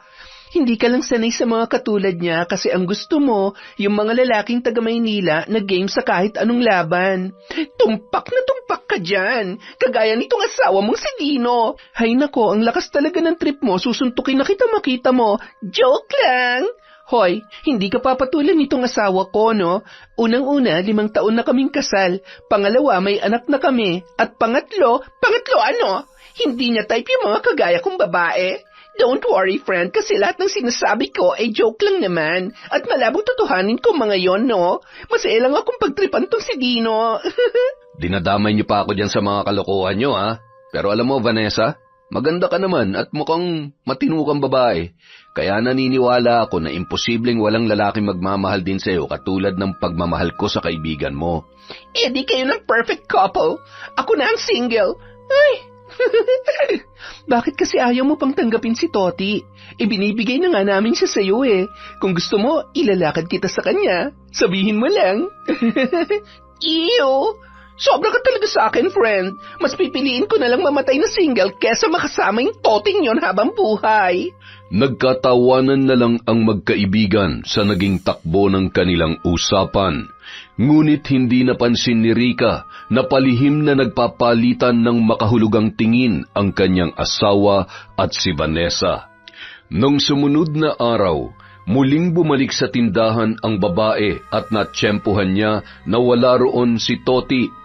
Speaker 1: Hindi ka lang sanay sa mga katulad niya kasi ang gusto mo, yung mga lalaking taga-Maynila na game sa kahit anong laban. Tumpak na tumpak ka dyan. Kagaya nitong asawa mong si Dino. Hay nako, ang lakas talaga ng trip mo, susuntukin na kita makita mo. Joke lang. Hoy, hindi ka papatulan nitong asawa ko, no? Unang-una, 5 taon na kaming kasal. Pangalawa, may anak na kami. At pangatlo ano? Hindi niya type yung mga kagaya kong babae. Don't worry, friend, kasi lahat ng sinasabi ko ay joke lang naman. At malabong totohanin ko mga yon, no? Masaya lang akong pagtripan tong si Dino.
Speaker 2: Dinadamay niyo pa ako dyan sa mga kalokohan niyo, ha? Pero alam mo, Vanessa, maganda ka naman at mukhang matinukang babae. Kaya naniniwala ako na imposibleng walang lalaking magmamahal din sa'yo katulad ng pagmamahal ko sa kaibigan mo.
Speaker 1: Di kayo ng perfect couple. Ako na ang single. Ay! Bakit kasi ayaw mo pang tanggapin si Toti? Ibinibigay na nga namin siya sa'yo eh. Kung gusto mo, ilalakad kita sa kanya. Sabihin mo lang. Ew! Sobra ka talaga sa akin, friend. Mas pipiliin ko na lang mamatay na single kesa makasama yung Toting yon habang buhay.
Speaker 2: Nagkatawanan na lang ang magkaibigan sa naging takbo ng kanilang usapan. Ngunit hindi napansin ni Rika na palihim na nagpapalitan ng makahulugang tingin ang kanyang asawa at si Vanessa. Nung sumunod na araw, muling bumalik sa tindahan ang babae at natsyempohan niya na wala roon si Toti.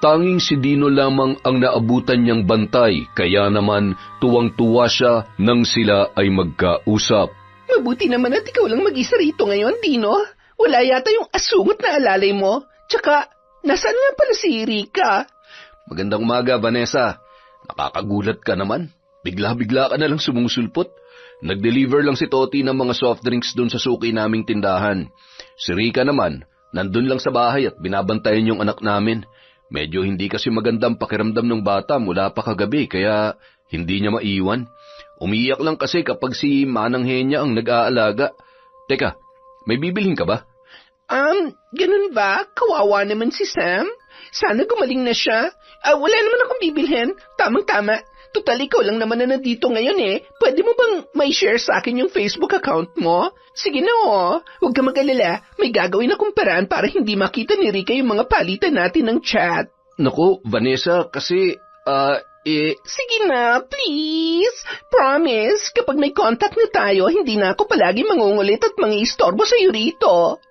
Speaker 2: Tanging si Dino lamang ang naabutan niyang bantay, kaya naman tuwang-tuwa siya nang sila ay magkausap.
Speaker 1: Mabuti naman at ikaw lang mag-isa rito ngayon, Dino. Wala yata yung asungot na alalay mo. Tsaka, nasaan nga pala si Rika?
Speaker 2: Magandang umaga, Vanessa. Nakakagulat ka naman. Bigla-bigla ka na lang sumusulpot. Nag-deliver lang si Toti ng mga soft drinks dun sa suki naming tindahan. Si Rika naman, nandun lang sa bahay at binabantayan yung anak namin. Medyo hindi kasi magandang pakiramdam ng bata mula pa kagabi kaya hindi niya maiwan. Umiiyak lang kasi kapag si Manang Henya ang nag-aalaga. Teka, may bibilhin ka ba?
Speaker 1: Ganun ba? Kawawa naman si Sam. Sana gumaling na siya. Wala naman akong bibilhin. Tamang-tama. Total, ikaw lang naman na nandito ngayon eh. Pwede mo bang may share sa akin yung Facebook account mo? Sige na Huwag ka mag-alala. May gagawin akong paraan para hindi makita ni Rika yung mga palitan natin ng chat.
Speaker 2: Naku, Vanessa, kasi,
Speaker 1: Sige na, please. Promise, kapag may contact na tayo, hindi na ako palagi mangungulit at mangiistorbo sa'yo rito.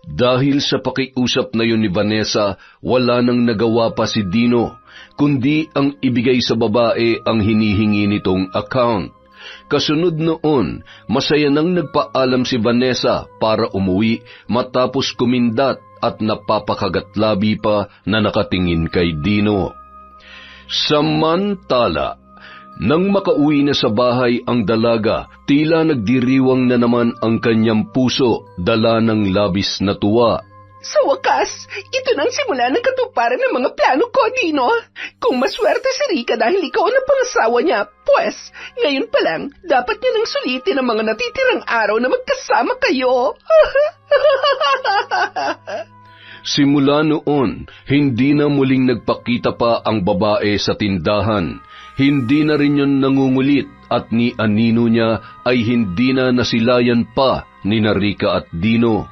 Speaker 2: Dahil sa pakiusap na yun ni Vanessa, wala nang nagawa pa si Dino, kundi ang ibigay sa babae ang hinihingi nitong account. Kasunod noon, masaya nang nagpaalam si Vanessa para umuwi matapos kumindat at napapakagatlabi pa na nakatingin kay Dino. Samantala, nang makauwi na sa bahay ang dalaga, tila nagdiriwang na naman ang kanyang puso, dala ng labis na tuwa.
Speaker 1: Sa wakas, ito nang simula ng katuparan ng mga plano ko, Dino. Kung maswerte si Rica dahil ikaw ang pangasawa niya, pues, ngayon pa lang, dapat niya nang sulitin ang mga natitirang araw na magkasama kayo.
Speaker 2: Simula noon, hindi na muling nagpakita pa ang babae sa tindahan. Hindi na rin yun nangungulit at ni anino niya ay hindi na nasilayan pa ni Rica at Dino.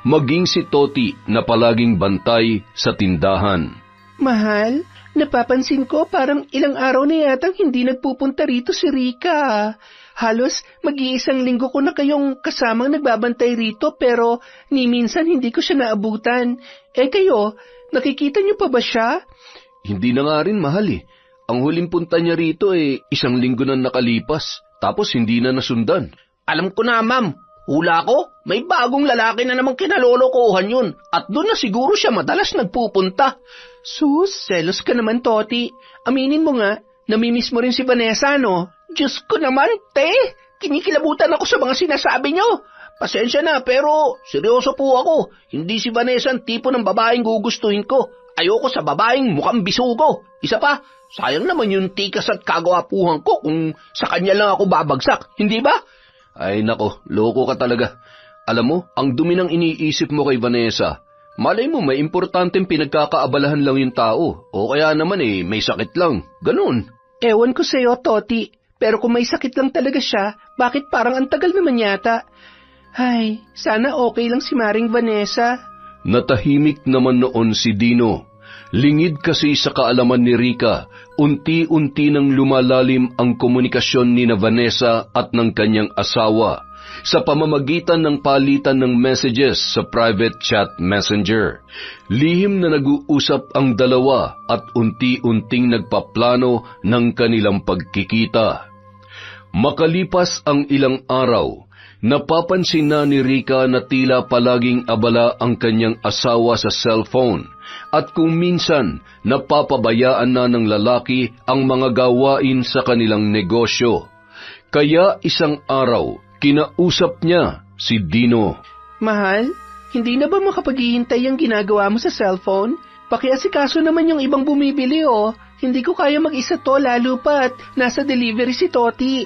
Speaker 2: Maging si Toti na palaging bantay sa tindahan.
Speaker 1: Mahal, napapansin ko parang ilang araw na yatang hindi nagpupunta rito si Rica. Halos mag-iisang linggo ko na kayong kasamang nagbabantay rito pero ni minsan hindi ko siya naabutan. Kayo, nakikita niyo pa ba siya?
Speaker 2: Hindi na nga rin, mahal eh. Ang huling punta niya rito isang linggo na nakalipas, tapos hindi na nasundan.
Speaker 3: Alam ko na, ma'am. Hula ko, may bagong lalaki na namang kinalolokohan yun at doon na siguro siya madalas nagpupunta.
Speaker 1: Sus, selos ka naman, Toti. Aminin mo nga, namimiss mo rin si Vanessa, no?
Speaker 3: Diyos ko naman, te. Kinikilabutan ako sa mga sinasabi niyo. Pasensya na, pero seryoso po ako. Hindi si Vanessa ang tipo ng babaeng gugustuhin ko. Ayoko sa babaeng mukhang bisugo. Isa pa, sayang naman yung tikas at kagwapuhan ko kung sa kanya lang ako babagsak. Hindi ba?
Speaker 2: Ay nako, loko ka talaga. Alam mo, ang dumi ng iniisip mo kay Vanessa. Malay mo, may importanteng pinagkakaabalahan lang yung tao. O kaya naman may sakit lang. Ganun.
Speaker 1: Ewan ko sa'yo, Toti. Pero kung may sakit lang talaga siya, bakit parang ang tagal naman yata? Ay, sana okay lang si Maring Vanessa.
Speaker 2: Natahimik naman noon si Dino. Lingid kasi sa kaalaman ni Rica, unti-unti nang lumalalim ang komunikasyon ni Vanessa at ng kanyang asawa sa pamamagitan ng palitan ng messages sa private chat messenger. Lihim na nag-uusap ang dalawa at unti-unting nagpaplano ng kanilang pagkikita. Makalipas ang ilang araw, napapansin na ni Rica na tila palaging abala ang kanyang asawa sa cellphone at kung minsan napapabayaan na ng lalaki ang mga gawain sa kanilang negosyo. Kaya isang araw, kinausap niya si Dino.
Speaker 1: Mahal, hindi na ba makapaghihintay ang ginagawa mo sa cellphone? Pakiasikaso naman yung ibang bumibili Hindi ko kaya mag-isa to lalo pa't nasa delivery si Toti.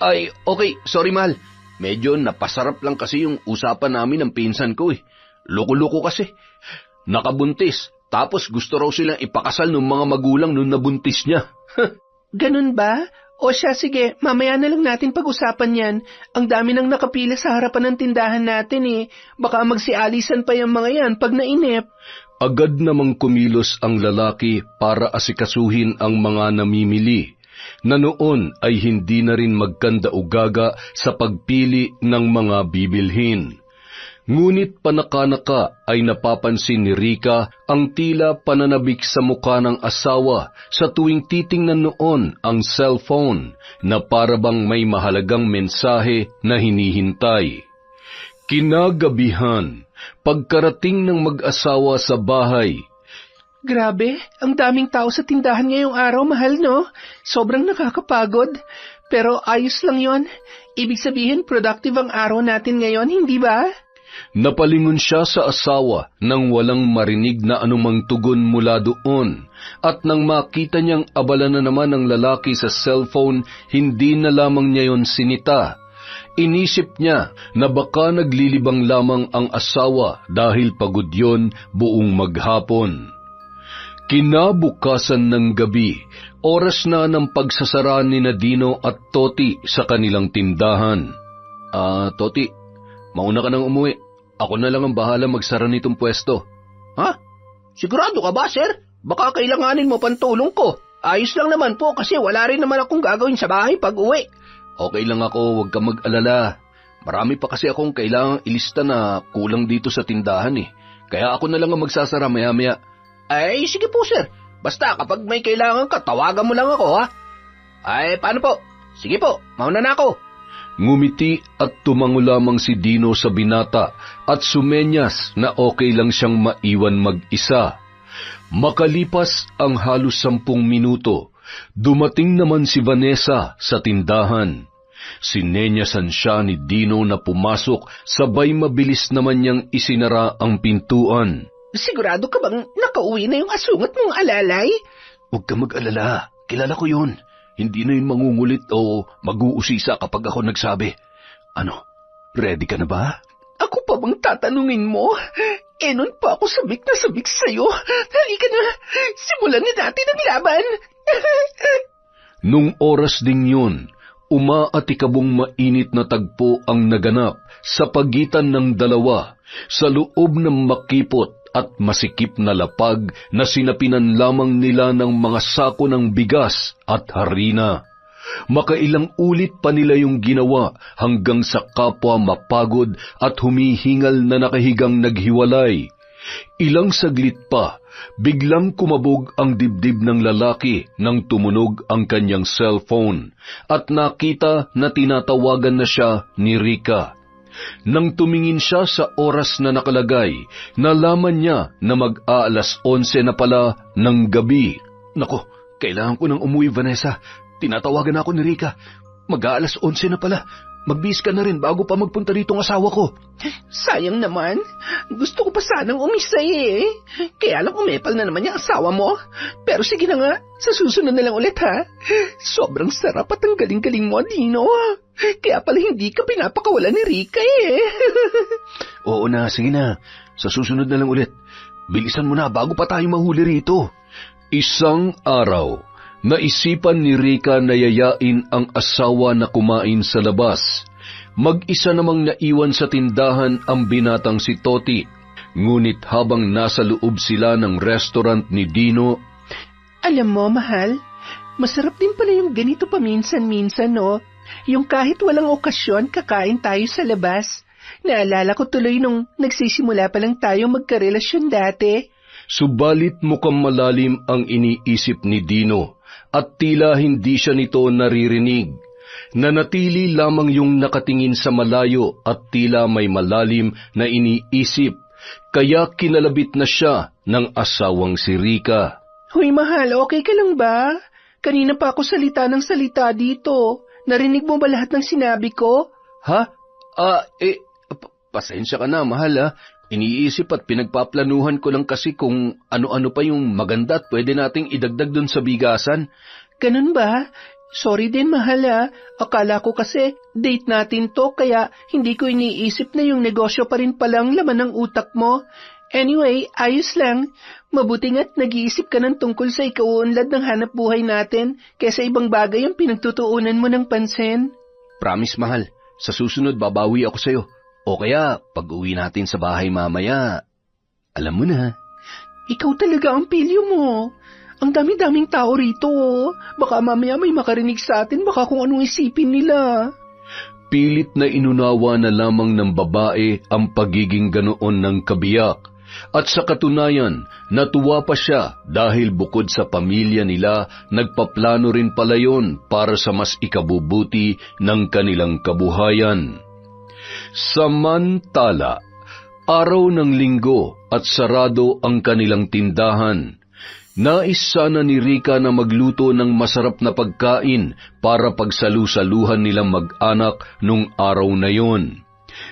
Speaker 3: Ay, okay, sorry mahal. Medyo napasarap lang kasi yung usapan namin ng pinsan ko Loko-loko kasi. Nakabuntis, tapos gusto raw silang ipakasal ng mga magulang nung nabuntis niya.
Speaker 1: Ganun ba? O siya, sige, mamaya na lang natin pag-usapan yan. Ang dami nang nakapila sa harapan ng tindahan natin Baka magsialisan pa yung mga yan pag nainip.
Speaker 2: Agad namang kumilos ang lalaki para asikasuhin ang mga namimili, na noon ay hindi na rin magkanda-ugaga sa pagpili ng mga bibilhin. Ngunit panaka-naka ay napapansin ni Rica ang tila pananabik sa mukha ng asawa sa tuwing titingnan noon ang cellphone na parabang may mahalagang mensahe na hinihintay. Kinagabihan, pagkarating ng mag-asawa sa bahay,
Speaker 1: Grabe, ang daming tao sa tindahan ngayong araw, mahal, no? Sobrang nakakapagod. Pero ayos lang yon. Ibig sabihin, productive ang araw natin ngayon, hindi ba?
Speaker 2: Napalingon siya sa asawa nang walang marinig na anumang tugon mula doon, at nang makita niyang abala na naman ang lalaki sa cellphone, hindi na lamang niya yon sinita. Inisip niya na baka naglilibang lamang ang asawa dahil pagod yon buong maghapon. Kinabukasan ng gabi, oras na ng pagsasara ni Dino at Toti sa kanilang tindahan. Toti, mauna ka nang umuwi. Ako na lang ang bahala magsara nitong pwesto.
Speaker 3: Ha? Sigurado ka ba, sir? Baka kailanganin mo pang tulong ko. Ayos lang naman po kasi wala rin naman akong gagawin sa bahay pag uwi.
Speaker 2: Okay lang ako, huwag ka mag-alala. Marami pa kasi akong kailangang ilista na kulang dito sa tindahan Kaya ako na lang ang magsasara maya-maya.
Speaker 3: Ay, sige po, sir. Basta kapag may kailangan ka, tawagan mo lang ako, ha? Ay, paano po? Sige po, mauna na ako.
Speaker 2: Ngumiti at tumango lamang si Dino sa binata at sumenyas na okay lang siyang maiwan mag-isa. Makalipas ang halos 10 minuto, dumating naman si Vanessa sa tindahan. Sinenyasan siya ni Dino na pumasok, sabay mabilis naman niyang isinara ang pintuan.
Speaker 1: Sigurado ka bang nakauwi na yung asungat mong alalay?
Speaker 2: Huwag ka mag-alala, kilala ko yun. Hindi na yun mangungulit o mag-uusisa kapag ako nagsabi. Ano, ready ka na ba?
Speaker 1: Ako pa bang tatanungin mo? Nun pa ako sabik na sabik sa'yo. Halika na, simulan na natin ang laban.
Speaker 2: Nung oras ding yun, umaatikabong mainit na tagpo ang naganap sa pagitan ng dalawa sa loob ng makipot at masikip na lapag na sinapinan lamang nila ng mga sako ng bigas at harina. Makailang ulit pa nila yung ginawa hanggang sa kapwa mapagod at humihingal na nakahigang naghiwalay. Ilang saglit pa, biglang kumabog ang dibdib ng lalaki nang tumunog ang kanyang cellphone at nakita na tinatawagan na siya ni Rica. Nang tumingin siya sa oras na nakalagay, nalaman niya na mag-aalas 11 na pala ng gabi. Nako, kailangan ko nang umuwi, Vanessa. Tinatawagan ako ni Rica. Mag-aalas 11 na pala. Magbihis ka na rin bago pa magpunta rito ang asawa ko.
Speaker 1: Sayang naman. Gusto ko pa sanang umisay eh. Kaya lang umepal na naman yung asawa mo. Pero sige na nga, sa susunod na lang ulit ha. Sobrang sarap at ang galing-galing mo, Dino. Kaya pala hindi ka pinapakawalan ni Rica eh.
Speaker 2: Oo na, sige na. Sa susunod na lang ulit. Bilisan mo na bago pa tayo mahuli rito. Isang araw, naisipan ni Rica na yayain ang asawa na kumain sa labas. Mag-isa namang naiwan sa tindahan ang binatang si Toti. Ngunit habang nasa loob sila ng restaurant ni Dino,
Speaker 1: alam mo, mahal, masarap din pala yung ganito paminsan-minsan, no? Yung kahit walang okasyon, kakain tayo sa labas. Naalala ko tuloy nung nagsisimula pa lang tayo magkarelasyon dati.
Speaker 2: Subalit mukhang malalim ang iniisip ni Dino at tila hindi siya nito naririnig. Nanatili lamang yung nakatingin sa malayo at tila may malalim na iniisip, kaya kinalabit na siya ng asawang si Rica.
Speaker 1: Hoy mahal, okay ka lang ba? Kanina pa ako salita ng salita dito. Narinig mo ba lahat ng sinabi ko?
Speaker 2: Ha? Pasensya ka na, mahal ha. Iniisip at pinagpaplanuhan ko lang kasi kung ano-ano pa yung maganda at pwede nating idagdag dun sa bigasan.
Speaker 1: Ganun ba? Sorry din, mahal ha. Akala ko kasi date natin to kaya hindi ko iniisip na yung negosyo pa rin palang laman ng utak mo. Anyway, ayos lang. Mabuti nga't nag-iisip ka ng tungkol sa ikauunlad ng hanap buhay natin kaysa ibang bagay ang pinagtutuunan mo ng pansin.
Speaker 2: Promise, mahal. Sa susunod, babawi ako sa'yo. O kaya, pag-uwi natin sa bahay mamaya, alam mo na.
Speaker 1: Ikaw talaga ang pilyo mo. Ang dami-daming tao rito. Baka mamaya may makarinig sa atin, baka kung anong isipin nila.
Speaker 2: Pilit na inunawa na lamang ng babae ang pagiging ganoon ng kabiyak. At sa katunayan, natuwa pa siya dahil bukod sa pamilya nila, nagpaplano rin pala yon para sa mas ikabubuti ng kanilang kabuhayan. Samantala, araw ng linggo at sarado ang kanilang tindahan. Nais sana ni Rica na magluto ng masarap na pagkain para pagsalu-saluhan nilang mag-anak nung araw na yon.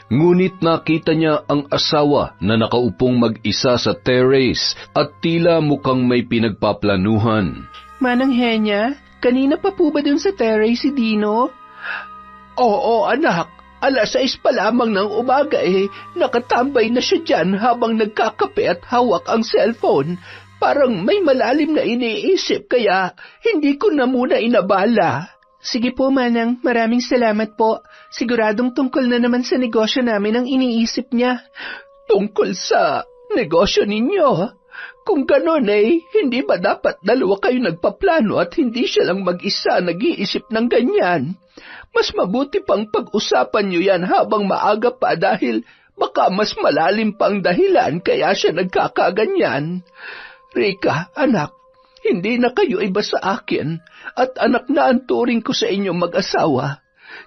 Speaker 2: Ngunit nakita niya ang asawa na nakaupong mag-isa sa terrace at tila mukhang may pinagpaplanuhan.
Speaker 1: Manang Henya, kanina pa po ba dun sa terrace si Dino?
Speaker 3: Oo, anak. 6:00 pa lamang ng umaga nakatambay na siya dyan habang nagkakape at hawak ang cellphone. Parang may malalim na iniisip kaya hindi ko na muna inabala.
Speaker 1: Sige po, Manang. Maraming salamat po. Siguradong tungkol na naman sa negosyo namin ang iniisip niya.
Speaker 3: Tungkol sa negosyo ninyo? Kung ganon hindi ba dapat dalawa kayo nagpaplano at hindi siya lang mag-isa nag-iisip ng ganyan? Mas mabuti pang pag-usapan niyo yan habang maaga pa dahil baka mas malalim pang dahilan kaya siya nagkakaganyan. Rica, anak, hindi na kayo iba sa akin at anak na ang turing ko sa inyong mag-asawa.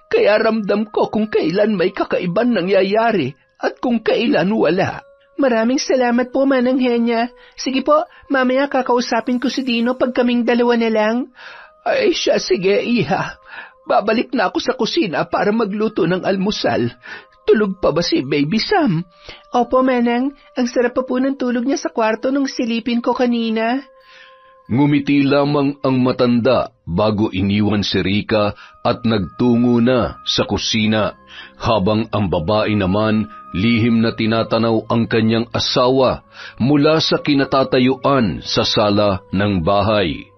Speaker 3: Kaya ramdam ko kung kailan may kakaiban nangyayari at kung kailan wala.
Speaker 1: Maraming salamat po, Manang Henya. Sige po, mamaya kakausapin ko si Dino pag kaming dalawa na lang.
Speaker 3: Ay siya, sige, iha. Babalik na ako sa kusina para magluto ng almusal. Tulog pa ba si Baby Sam?
Speaker 1: Opo, Manang. Ang sarap pa po ng tulog niya sa kwarto nung silipin ko kanina.
Speaker 2: Ngumiti lamang ang matanda bago iniwan si Rika at nagtungo na sa kusina, habang ang babae naman lihim na tinatanaw ang kanyang asawa mula sa kinatatayuan sa sala ng bahay.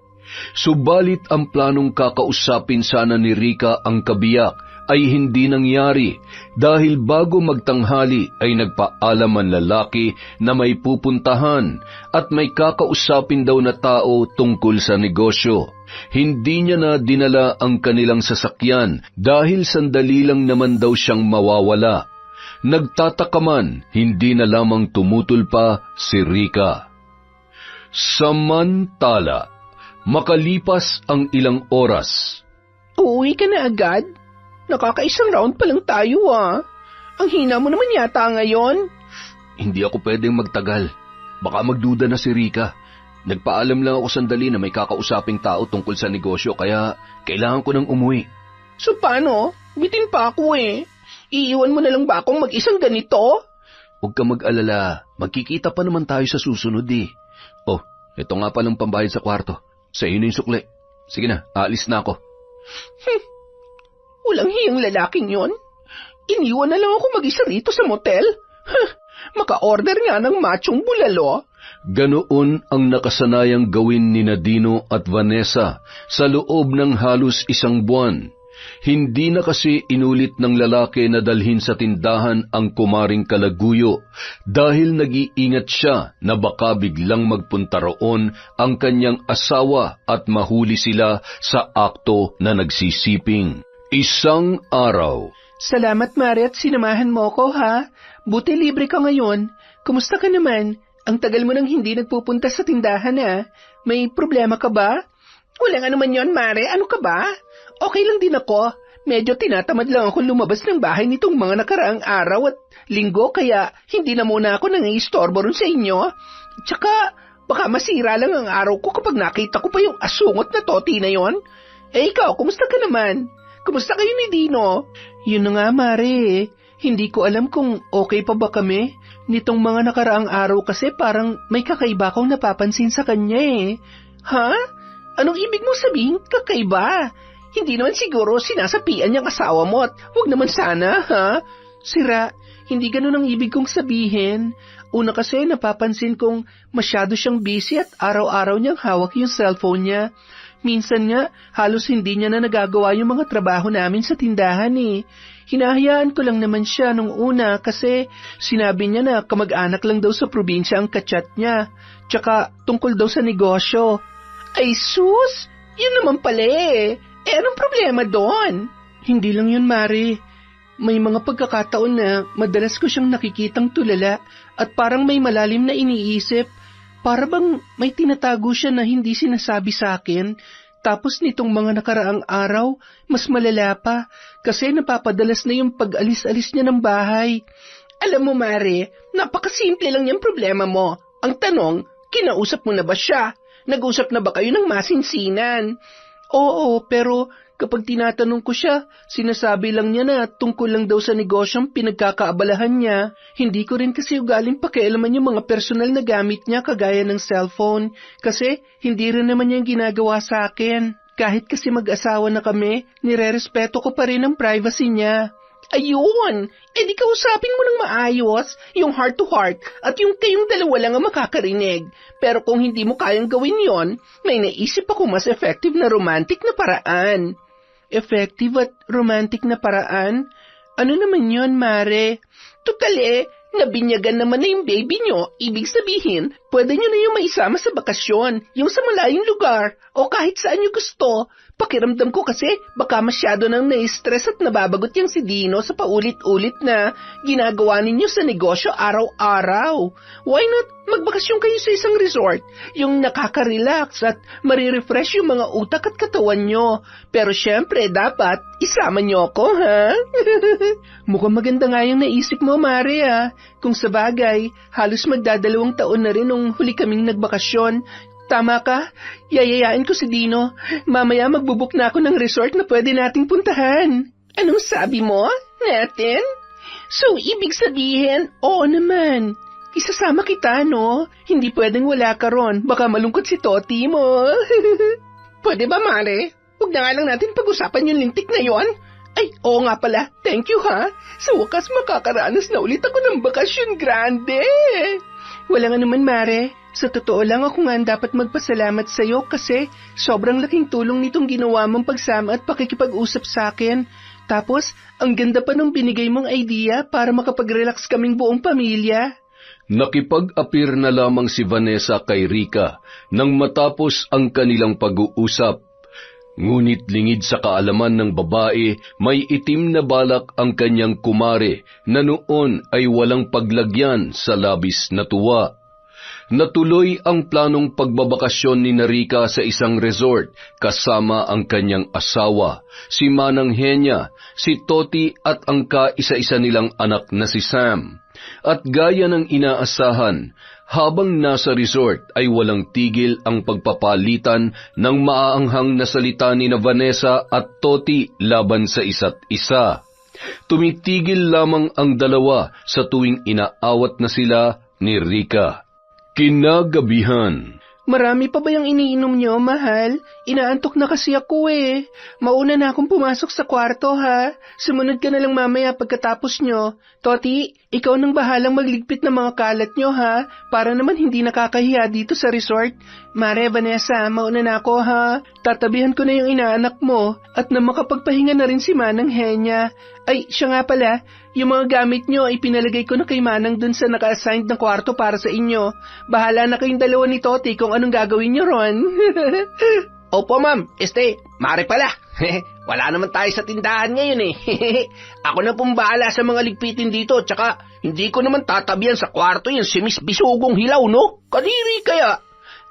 Speaker 2: Subalit ang planong kakausapin sana ni Rika ang kabiyak ay hindi nangyari dahil bago magtanghali ay nagpaalam ang lalaki na may pupuntahan at may kakausapin daw na tao tungkol sa negosyo. Hindi niya na dinala ang kanilang sasakyan dahil sandali lang naman daw siyang mawawala. Nagtataka man, hindi na lamang tumutol pa si Rika. Samantala, makalipas ang ilang oras.
Speaker 1: Uuwi ka na agad? Nakakaisang round pa lang tayo Ang hina mo naman yata ngayon.
Speaker 2: Hindi ako pwedeng magtagal. Baka magduda na si Rika. Nagpaalam lang ako sandali na may kakausaping tao tungkol sa negosyo kaya kailangan ko nang umuwi.
Speaker 1: So paano? Bitin pa ako Iiwan mo na lang ba akong mag-isang ganito?
Speaker 2: Huwag ka mag-alala. Magkikita pa naman tayo sa susunod Oh, ito nga palang pambayad sa kwarto. Sa iyo na yung sukli. Sige na, aalis na ako.
Speaker 1: Walang hiyang lalaking yon. Iniwan na lang ako mag-isa rito sa motel. Maka-order nga ng machong bulalo.
Speaker 2: Ganoon ang nakasanayang gawin ni Dino at Vanessa sa loob ng halos isang buwan. Hindi na kasi inulit ng lalaki na dalhin sa tindahan ang kumaring Kalaguyo dahil nag-iingat siya na baka biglang magpunta roon ang kanyang asawa at mahuli sila sa akto na nagsisiping. Isang araw.
Speaker 1: Salamat, Mari, at sinamahan mo ko, ha? Buti libre ka ngayon. Kumusta ka naman? Ang tagal mo nang hindi nagpupunta sa tindahan, May problema ka ba? Walang anuman yon, Mari. Ano ka ba? Okay lang din ako. Medyo tinatamad lang ako lumabas ng bahay nitong mga nakaraang araw at linggo, kaya hindi na muna ako nangiistorbo ron sa inyo. Tsaka, baka masira lang ang araw ko kapag nakita ko pa yung asungot na toti na yon. Ikaw, kumusta ka naman? Kumusta kayo ni Dino? Yun na nga, Mare. Hindi ko alam kung okay pa ba kami. Nitong mga nakaraang araw kasi parang may kakaiba akong napapansin sa kanya Ha? Anong ibig mong sabihin kakaiba? Hindi naman siguro sinasapian niyang asawa mo at huwag naman sana, ha? Sira, hindi ganun ang ibig kong sabihin. Una kasi napapansin kong masyado siyang busy at araw-araw niyang hawak yung cellphone niya. Minsan nga, halos hindi niya na nagagawa yung mga trabaho namin sa tindahan Hinahayaan ko lang naman siya nung una kasi sinabi niya na kamag-anak lang daw sa probinsya ang kachat niya. Tsaka tungkol daw sa negosyo. Ay sus! Yun naman pala anong problema doon? Hindi lang yun, Mari. May mga pagkakataon na madalas ko siyang nakikitang tulala at parang may malalim na iniisip. Para bang may tinatago siya na hindi sinasabi sa akin. Tapos nitong mga nakaraang araw, mas malala pa kasi napapadalas na yung pag-alis-alis niya ng bahay. Alam mo, Mare, napakasimple lang yung problema mo. Ang tanong, kinausap mo na ba siya? Nag-usap na ba kayo ng masinsinan? Oo, pero kapag tinatanong ko siya, sinasabi lang niya na tungkol lang daw sa negosyong pinagkakaabalahan niya. Hindi ko rin kasi ugaling pakialaman yung mga personal na gamit niya kagaya ng cellphone kasi hindi rin naman niya yung ginagawa sa akin. Kahit kasi mag-asawa na kami, nire-respeto ko pa rin ang privacy niya. Ayun! Di kausapin mo ng maayos, yung heart-to-heart, at yung kayong dalawa lang ang makakarinig. Pero kung hindi mo kayang gawin yon, may naisip ako mas effective na romantic na paraan. Effective at romantic na paraan? Ano naman yon, Mare? Tutali, nabinyagan naman na yung baby nyo. Ibig sabihin, pwede nyo na yung maisama sa bakasyon, yung sa malayong lugar, o kahit saan nyo gusto. Pakiramdam ko kasi baka masyado nang na-stress at nababagot yung si Dino sa paulit-ulit na ginagawa ninyo sa negosyo araw-araw. Why not magbakasyon kayo sa isang resort, yung nakaka-relax at marirefresh yung mga utak at katawan nyo. Pero syempre, dapat isama nyo ako, ha? Mukhang maganda nga yung naisip mo, Mare, ha? Kung sa bagay, halos magdadalawang taon na rin nung huli kaming nagbakasyon. Tama ka, yayayain ko si Dino. Mamaya magbubuk na ako ng resort na pwede nating puntahan. Anong sabi mo? Natin? So, ibig sabihin, oo naman. Isasama kita, no? Hindi pwedeng wala ka ron. Baka malungkot si Toti mo. Pwede ba, Mare? Huwag na nga lang natin pag-usapan yung lintik na yon. Ay, oo nga pala. Thank you, ha? Sa wakas makakaranas na ulit ako ng bakasyon grande. Wala nga naman, Mare. Sa totoo lang ako nga dapat magpasalamat sa'yo kasi sobrang laking tulong nitong ginawa mong pagsama at pakikipag-usap sa akin. Tapos, ang ganda pa nung binigay mong idea para makapag-relax kaming buong pamilya.
Speaker 2: Nakipag-apir na lamang si Vanessa kay Rica nang matapos ang kanilang pag-uusap. Ngunit lingid sa kaalaman ng babae, may itim na balak ang kanyang kumare na noon ay walang paglagyan sa labis na tuwa. Natuloy ang planong pagbabakasyon ni Rica sa isang resort kasama ang kanyang asawa, si Manang Henya, si Toti at ang kaisa-isa nilang anak na si Sam. At gaya ng inaasahan, habang nasa resort ay walang tigil ang pagpapalitan ng maaanghang na salita ni Vanessa at Toti laban sa isa't isa. Tumitigil lamang ang dalawa sa tuwing inaawat na sila ni Rica. Kinagabihan.
Speaker 1: Marami pa ba yung iniinom nyo, mahal? Inaantok na kasi ako eh. Mauna na akong pumasok sa kwarto, ha? Sumunod ka na lang mamaya pagkatapos nyo. Toti, ikaw nang bahalang magligpit ng mga kalat nyo, ha? Para naman hindi nakakahiya dito sa resort. Mare, Vanessa, mauna na ako, ha? Tatabihan ko na yung inaanak mo at na makapagpahinga na rin si Manang Henya. Ay, siya nga pala, yung mga gamit nyo ay pinalagay ko na kay Manang dun sa naka-assigned na kwarto para sa inyo. Bahala na kayong dalawa ni Toti kung anong gagawin nyo ron.
Speaker 3: Opo, ma'am. Mare pala. Wala naman tayo sa tindahan ngayon eh. Ako na pong bahala sa mga ligpitin dito, tsaka hindi ko naman tatabihan sa kwarto yung si Miss Bisugong Hilaw, no? Kadiri kaya.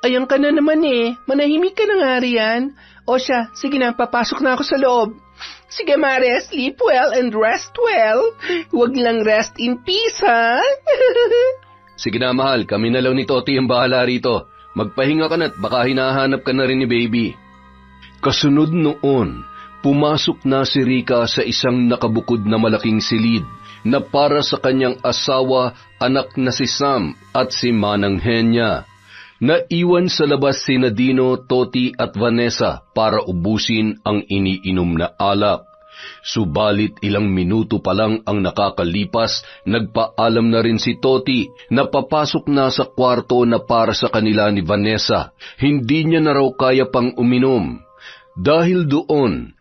Speaker 1: Ayan ka na naman eh. Manahimik ka na nga riyan. O siya, sige na, papasok na ako sa loob. Sige, Mare, sleep well and rest well. Huwag lang rest in peace, ha?
Speaker 2: Sige na, mahal, kami na lang ni Toti ang bahala rito. Magpahinga ka na't baka hinahanap ka na rin ni baby. Kasunod noon, pumasok na si Rica sa isang nakabukod na malaking silid na para sa kanyang asawa, anak na si Sam at si Manang Henya. Naiwan sa labas si Dino, Toti at Vanessa para ubusin ang iniinom na alak. Subalit ilang minuto pa lang ang nakakalipas, nagpaalam na rin si Toti na papasok na sa kwarto na para sa kanila ni Vanessa. Hindi niya na raw kaya pang uminom. Dahil doon,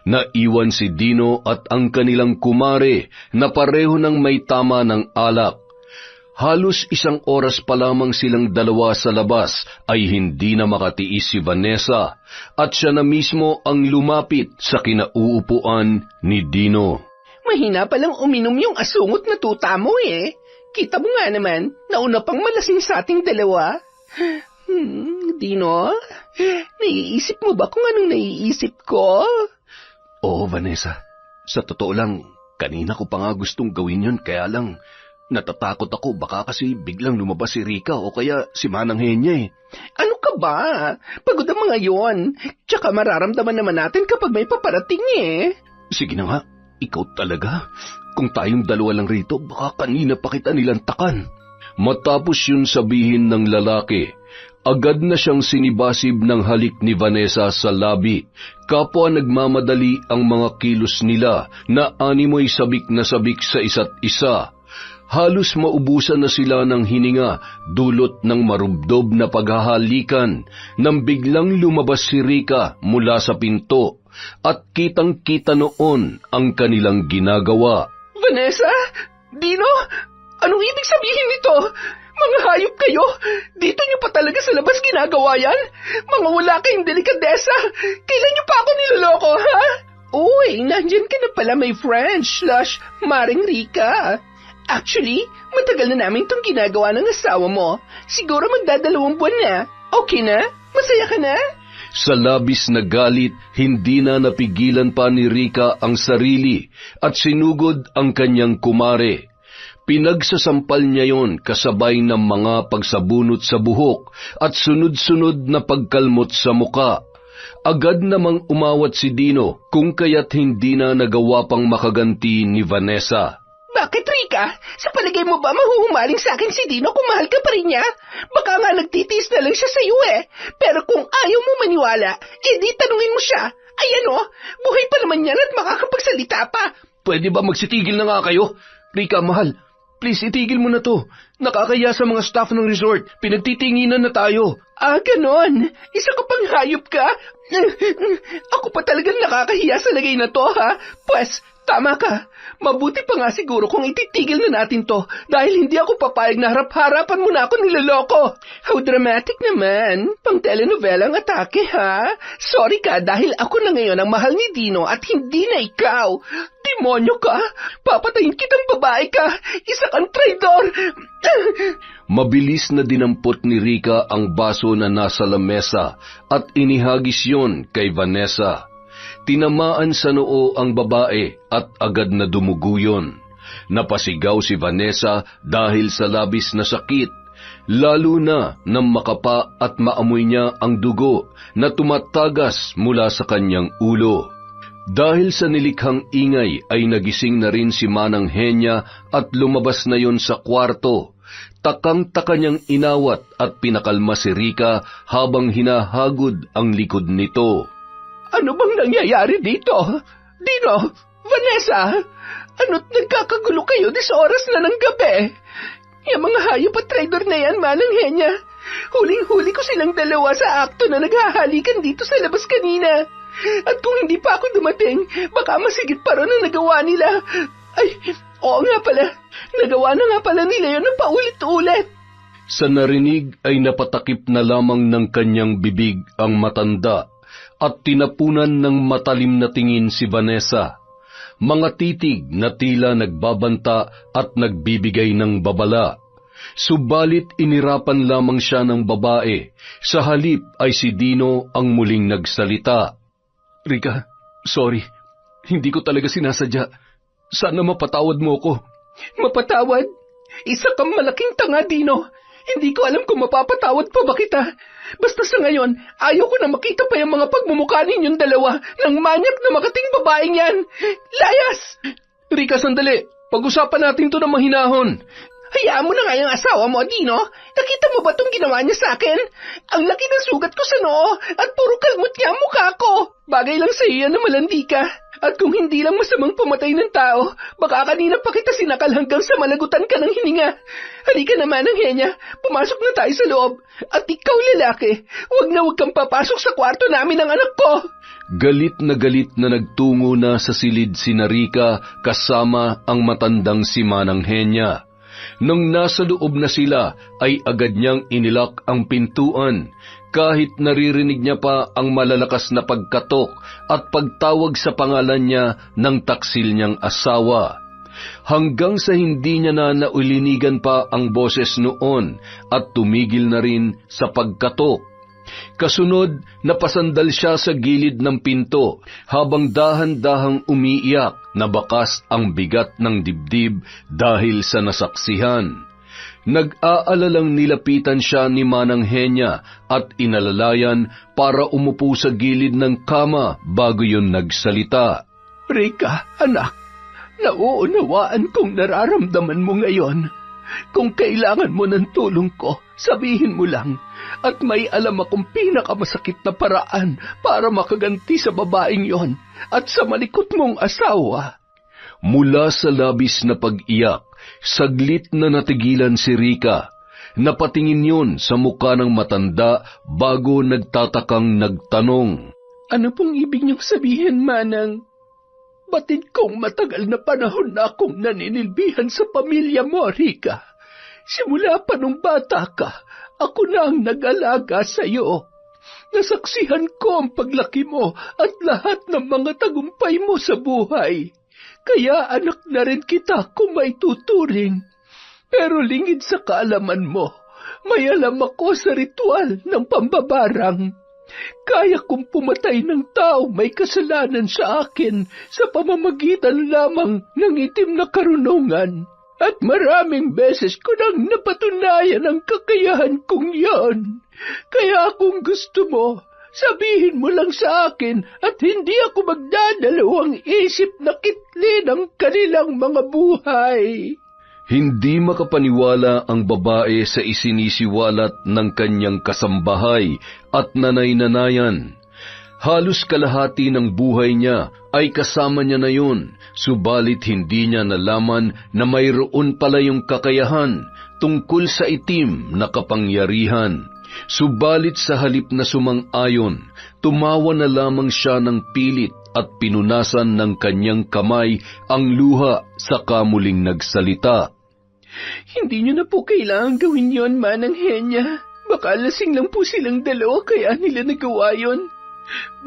Speaker 2: naiwan si Dino at ang kanilang kumare na pareho ng may tama ng alak. Halos isang oras pa lamang silang dalawa sa labas ay hindi na makatiis si Vanessa at siya na mismo ang lumapit sa kinauupuan ni Dino.
Speaker 1: Mahina palang uminom yung asungot na tuta mo eh. Kita mo nga naman, nauna pang malasing sa ating dalawa. Dino, naiisip mo ba kung anong naiisip ko?
Speaker 2: Oo, Vanessa. Sa totoo lang, kanina ko pa nga gustong gawin yun, kaya lang natatakot ako baka kasi biglang lumabas si Rica o kaya si Manang Henya eh.
Speaker 1: Ano ka ba? Pagod ang mga yon. Tsaka mararamdaman naman natin kapag may paparating eh.
Speaker 2: Sige na nga, ikaw talaga. Kung tayong dalawa lang rito, baka kanina pa kita nilantakan. Matapos yun sabihin ng lalaki, agad na siyang sinibasib ng halik ni Vanessa sa labi. Kapwa nagmamadali ang mga kilos nila na animoy sabik na sabik sa isa't isa. Halos maubusan na sila ng hininga dulot ng marubdob na paghahalikan nang biglang lumabas si Rica mula sa pinto at kitang-kita noon ang kanilang ginagawa.
Speaker 1: Vanessa? Dino? Anong ibig sabihin nito? Mga hayop kayo! Dito niyo pa talaga sa labas ginagawa yan? Mga wala kayong delikadesa! Kailan niyo pa ako niloloko, ha? Uy, nandyan ka na pala, my friend, Maring Rika. Actually, matagal na namin itong ginagawa ng asawa mo. Siguro magdadalawang buwan na. Okay na? Masaya ka na?
Speaker 2: Sa labis na galit, hindi na napigilan pa ni Rika ang sarili at sinugod ang kanyang kumare. Pinagsasampal niya yon kasabay ng mga pagsabunot sa buhok at sunod-sunod na pagkalmot sa muka. Agad namang umawat si Dino kung kaya't hindi na nagawa pang makaganti ni Vanessa.
Speaker 1: Bakit, Rika? Sa palagay mo ba mahuhumaling sa akin si Dino kung mahal ka pa rin niya? Baka nga nagtitiis na lang siya sa iyo eh. Pero kung ayaw mo maniwala, edi tanungin mo siya. Ayan o, buhay pa naman yan at makakapagsalita pa.
Speaker 2: Pwede ba magsitigil na nga kayo? Rika, mahal, please itigil mo na to. Nakakaya sa mga staff ng resort. Pinagtitinginan na tayo.
Speaker 1: Ah, ganon. Isa ka pang hayop ka? Ako pa talagang nakakahiya sa lagay na to, ha? Pues, tama ka. Mabuti pa nga siguro kung ititigil na natin to dahil hindi ako papayag na harap-harapan mo na ako niloloko. How dramatic naman. Pang telenovela ang atake, ha? Sorry ka dahil ako na ngayon ang mahal ni Dino at hindi na ikaw. Demonyo ka. Papatayin kitang babae ka. Isa kang traidor.
Speaker 2: Mabilis na dinampot ni Rika ang baso na nasa lamesa at inihagis yon kay Vanessa. Tinamaan sa noo ang babae at agad na dumugo yun. Napasigaw si Vanessa dahil sa labis na sakit, lalo na nang makapa at maamoy niya ang dugo na tumatagas mula sa kanyang ulo. Dahil sa nilikhang ingay ay nagising na rin si Manang Henya at lumabas na yon sa kwarto. Takang-taka niyang inawat at pinakalma si Rika habang hinahagod ang likod nito.
Speaker 1: Ano bang nangyayari dito? Dino, Vanessa, ano't nagkakagulo kayo di sa oras na ng gabi? Yung mga hayop at traidor na yan, Manang Henya. Huling-huli ko silang dalawa sa akto na naghahalikan dito sa labas kanina. At kung hindi pa ako dumating, baka masigit pa rin ang nagawa nila. Ay, oo nga pala. Nagawa na nga pala nila yun ng paulit-ulit.
Speaker 2: Sa narinig ay napatakip na lamang ng kanyang bibig ang matanda at tinapunan ng matalim na tingin si Vanessa. Mga titig na tila nagbabanta at nagbibigay ng babala. Subalit inirapan lamang siya ng babae. Sa halip ay si Dino ang muling nagsalita. Rika, sorry. Hindi ko talaga sinasadya. Sana mapatawad mo ko.
Speaker 1: Mapatawad? Isa kang malaking tanga, Dino. Hindi ko alam kung mapapatawad pa ba kita. Basta sa ngayon, ayaw ko na makita pa yung mga pagmumukha ninyong dalawa ng manyak na makating babaeng yan. Layas!
Speaker 2: Rika, sandali. Pag-usapan natin to ng mahinahon.
Speaker 1: Hayaan mo na nga yung asawa mo, Dino. Nakita mo ba itong ginawa niya sa akin? Ang laki ng sugat ko sa noo at puro kalmot niya ang mukha ko. Bagay lang sa iyo na malandi ka. At kung hindi lang masamang pumatay ng tao, baka kanina pa kita sinakal hanggang sa malagutan ka ng hininga. Halika naman ang Henya, pumasok na tayo sa loob. At ikaw lalaki, huwag kang papasok sa kwarto namin ng anak ko.
Speaker 2: Galit na nagtungo na sa silid si Rika kasama ang matandang si Manang Henya. Nung nasa loob na sila, ay agad niyang inilak ang pintuan, kahit naririnig niya pa ang malalakas na pagkatok at pagtawag sa pangalan niya ng taksil niyang asawa. Hanggang sa hindi niya na naulinigan pa ang boses noon at tumigil na rin sa pagkatok. Kasunod, napasandal siya sa gilid ng pinto habang dahan-dahang umiiyak na bakas ang bigat ng dibdib dahil sa nasaksihan. Nag-aalalang nilapitan siya ni Manang Henya at inalalayan para umupo sa gilid ng kama bago yun nagsalita.
Speaker 1: Rika, anak, nauunawaan kong nararamdaman mo ngayon. Kung kailangan mo ng tulong ko, sabihin mo lang at may alam akong pinakamasakit na paraan para makaganti sa babaeng yon at sa malikot mong asawa.
Speaker 2: Mula sa labis na pag-iyak, saglit na natigilan si Rika. Napatingin yon sa mukha ng matanda bago nagtatakang nagtanong.
Speaker 1: Ano pong ibig niyong sabihin, Manang? Batid kong matagal na panahon na akong naninilbihan sa pamilya mo, Rika. Simula pa nung bata ka, ako na ang nag-alaga sa'yo. Nasaksihan ko ang paglaki mo at lahat ng mga tagumpay mo sa buhay. Kaya anak na rin kita kung may tuturing. Pero lingid sa kaalaman mo, may alam ako sa ritual ng pambabarang. Kaya kong pumatay ng tao may kasalanan sa akin sa pamamagitan lamang ng itim na karunungan. At maraming beses ko nang napatunayan ang kakayahan kong yon. Kaya kung gusto mo, sabihin mo lang sa akin at hindi ako magdadalawang isip na kitlin ang kanilang mga buhay.
Speaker 2: Hindi makapaniwala ang babae sa isinisiwalat ng kanyang kasambahay at nanay-nanayan. Halos kalahati ng buhay niya ay kasama niya na yun, subalit hindi niya nalaman na mayroon pala yung kakayahan tungkol sa itim na kapangyarihan. Subalit sa halip na sumang-ayon, tumawa na lamang siya ng pilit at pinunasan ng kanyang kamay ang luha sa kamuling nagsalita.
Speaker 1: Hindi niyo na po kailangan gawin yon, Manang Henya. Baka lasing lang po silang dalawa kaya nila nagawa yon.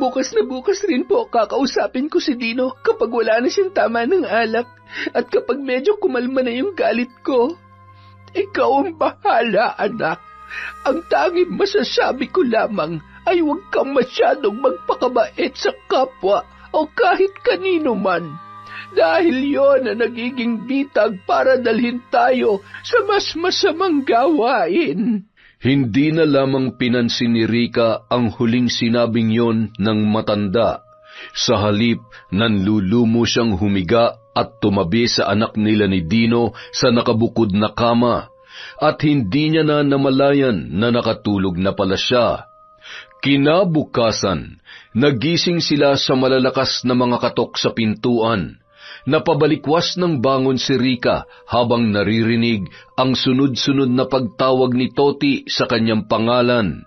Speaker 1: Bukas na bukas rin po kakausapin ko si Dino kapag wala na siyang tama ng alak at kapag medyo kumalma na yung galit ko. Ikaw ang bahala, anak. Ang tanging masasabi ko lamang ay huwag kang masyadong magpakabait sa kapwa o kahit kanino man. Dahil yon ang nagiging bitag para dalhin tayo sa mas masamang gawain.
Speaker 2: Hindi na lamang pinansin ni Rica ang huling sinabing yon ng matanda. Sa halip, nanlulumo siyang humiga at tumabi sa anak nila ni Dino sa nakabukod na kama, at hindi niya na namalayan na nakatulog na pala siya. Kinabukasan, nagising sila sa malalakas na mga katok sa pintuan. Napabalikwas ng bangon si Rica habang naririnig ang sunod-sunod na pagtawag ni Toti sa kanyang pangalan.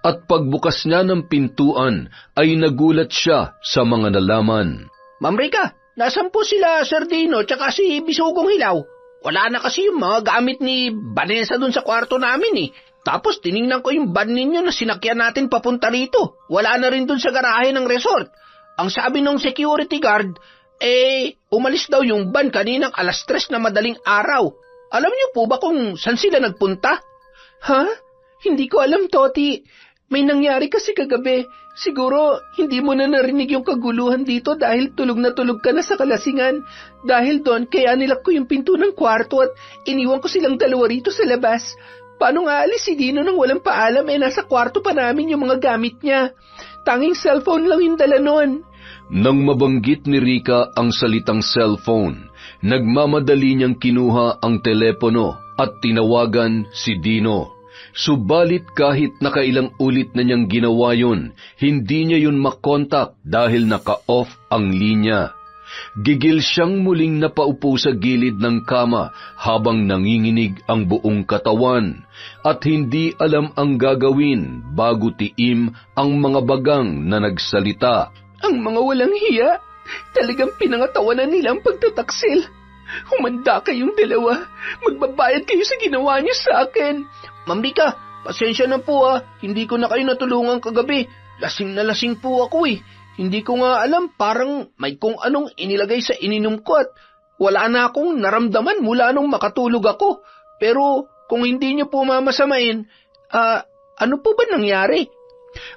Speaker 2: At pagbukas niya ng pintuan ay nagulat siya sa mga nalaman.
Speaker 3: Ma'am Rica, nasan po sila Sir Dino tsaka si Bisugong Hilaw? Wala na kasi yung mga gamit ni Vanessa dun sa kwarto namin eh. Tapos tiningnan ko yung van ninyo na sinakyan natin papunta rito. Wala na rin dun sa garahe ng resort. Ang sabi ng security guard, umalis daw yung van kaninang 3:00 na madaling araw. Alam niyo po ba kung saan sila nagpunta?
Speaker 1: Ha? Hindi ko alam, Toti. May nangyari kasi kagabi. Siguro hindi mo na narinig yung kaguluhan dito dahil tulog na tulog ka na sa kalasingan. Dahil doon, kaya nilak ko yung pinto ng kwarto at iniwan ko silang dalawa rito sa labas. Paano nga alis si Dino nang walang paalam nasa kwarto pa namin yung mga gamit niya. Tanging cellphone lang yung dala nun.
Speaker 2: Nang mabanggit ni Rica ang salitang cellphone, nagmamadali niyang kinuha ang telepono at tinawagan si Dino. Subalit kahit nakailang ulit na niyang ginawa yun, hindi niya yun makontak dahil naka-off ang linya. Gigil siyang muling napaupo sa gilid ng kama habang nanginginig ang buong katawan at hindi alam ang gagawin bago tiim ang mga bagang na nagsalita.
Speaker 1: Ang mga walang hiya, talagang pinangatawanan nila ang pagtataksil. Humanda kayong dalawa, magbabayad kayo sa ginawa niyo sa akin.
Speaker 3: Ma'am Rica, pasensya na po hindi ko na kayo natulungan kagabi. Lasing na lasing po ako eh. Hindi ko nga alam, parang may kung anong inilagay sa ininom ko at wala na akong naramdaman mula nung makatulog ako. Pero kung hindi niyo po mamasamain, ano po ba nangyari?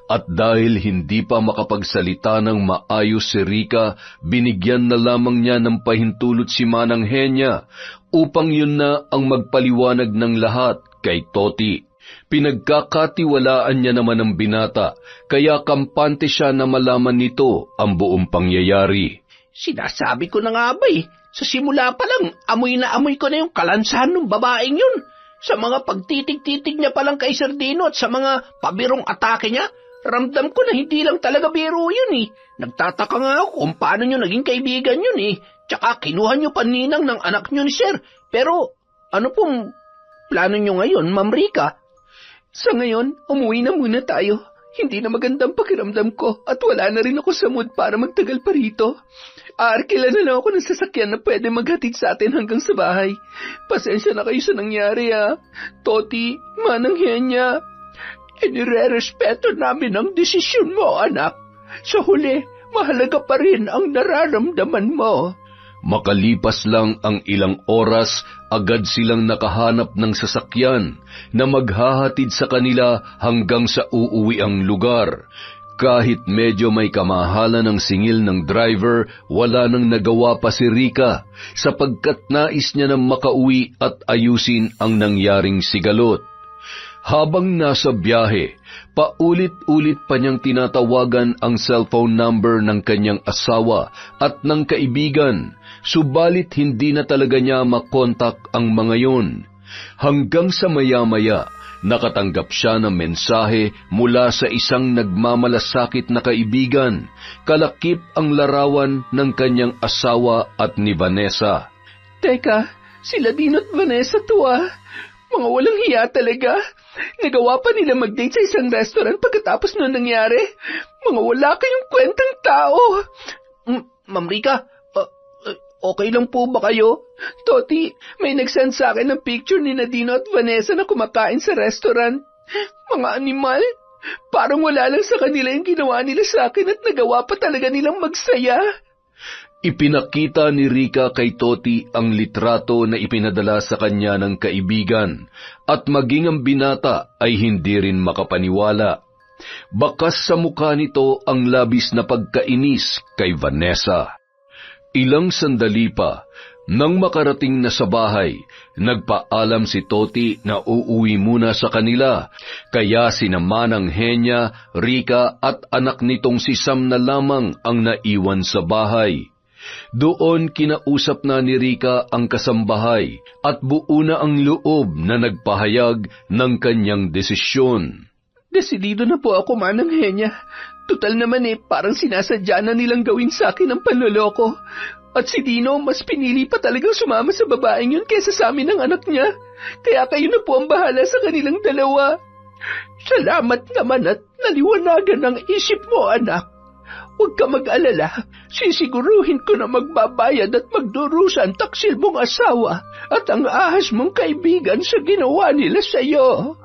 Speaker 2: At dahil hindi pa makapagsalita ng maayos si Rica, binigyan na lamang niya ng pahintulot si Manang Henya upang yun na ang magpaliwanag ng lahat kay Toti. Pinagkakatiwalaan niya naman ang binata, kaya kampante siya na malaman nito ang buong pangyayari.
Speaker 3: Sinasabi ko na nga ba sa simula pa lang, amoy na amoy ko na yung kalansahan ng babaeng yun. Sa mga pagtitig-titig niya palang kay Sir Dino at sa mga pabirong atake niya, ramdam ko na hindi lang talaga biro yun Nagtataka nga ako kung paano niyo naging kaibigan yun Tsaka kinuha niyo paninang ng anak niyo ni Sir. Pero ano pong plano niyo ngayon, Ma'am Rica?
Speaker 1: Sa ngayon, umuwi na muna tayo. Hindi na magandang pakiramdam ko at wala na rin ako sa mood para magtagal pa rito. Arkila na lang ako ng sasakyan na pwede maghatid sa atin hanggang sa bahay. Pasensya na kayo sa nangyari, ha. Toti, Manang Henya, inirerespeto namin ang desisyon mo, anak. Sa huli, mahalaga pa rin ang nararamdaman mo.
Speaker 2: Makalipas lang ang ilang oras, agad silang nakahanap ng sasakyan na maghahatid sa kanila hanggang sa uuwiang lugar. Kahit medyo may kamahalan ng singil ng driver, wala nang nagawa pa si Rica sapagkat nais niya na makauwi at ayusin ang nangyaring sigalot. Habang nasa biyahe, paulit-ulit pa niyang tinatawagan ang cellphone number ng kanyang asawa at ng kaibigan, subalit hindi na talaga niya makontak ang mga yon. Hanggang sa maya-maya, nakatanggap siya ng mensahe mula sa isang nagmamalasakit na kaibigan, kalakip ang larawan ng kanyang asawa at ni Vanessa.
Speaker 1: Teka, sila Dino at Vanessa to, ah. Mga walang hiya talaga. Nagawa pa nila mag-date sa isang restaurant pagkatapos nun nangyari. Mga wala kayong kwentang tao.
Speaker 3: Ma'am Rica, okay lang po ba kayo?
Speaker 1: Toti, may nagsend sa akin ng picture ni Nadino at Vanessa na kumakain sa restaurant. Mga animal. Parang wala lang sa kanila yung ginawa nila sa akin at nagawa pa talaga nilang magsaya.
Speaker 2: Ipinakita ni Rica kay Toti ang litrato na ipinadala sa kanya ng kaibigan at maging ang binata ay hindi rin makapaniwala. Bakas sa mukha nito ang labis na pagkainis kay Vanessa. Ilang sandali pa, nang makarating na sa bahay, nagpaalam si Toti na uuwi muna sa kanila, kaya sina Manang Henya, Rica at anak nitong si Sam na lamang ang naiwan sa bahay. Doon kinausap na ni Rica ang kasambahay at buo na ang loob na nagpahayag ng kanyang desisyon.
Speaker 1: Desidido na po ako, Manang Henya. Tutal naman parang sinasadya na nilang gawin sa akin ang panloloko. At si Dino, mas pinili pa talagang sumama sa babaeng yun kaysa sa amin ng anak niya. Kaya kayo na po ang bahala sa kanilang dalawa. Salamat naman at naliwanagan ang isip mo, anak. Huwag ka mag-alala. Sisiguruhin ko na magbabayad at magdurusa ang taksil mong asawa at ang ahas mong kaibigan sa ginawa nila sa iyo.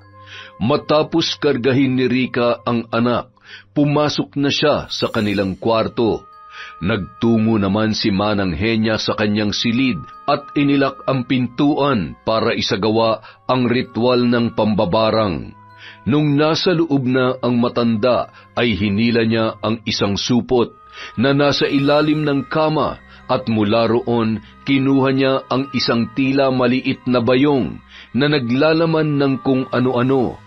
Speaker 2: Matapos kargahin ni Rica ang anak, pumasok na siya sa kanilang kwarto. Nagtungo naman si Manang Henya sa kanyang silid at inilak ang pintuan para isagawa ang ritual ng pambabarang. Nung nasa loob na ang matanda ay hinila niya ang isang supot na nasa ilalim ng kama at mula roon kinuha niya ang isang tila maliit na bayong na naglalaman ng kung ano-ano.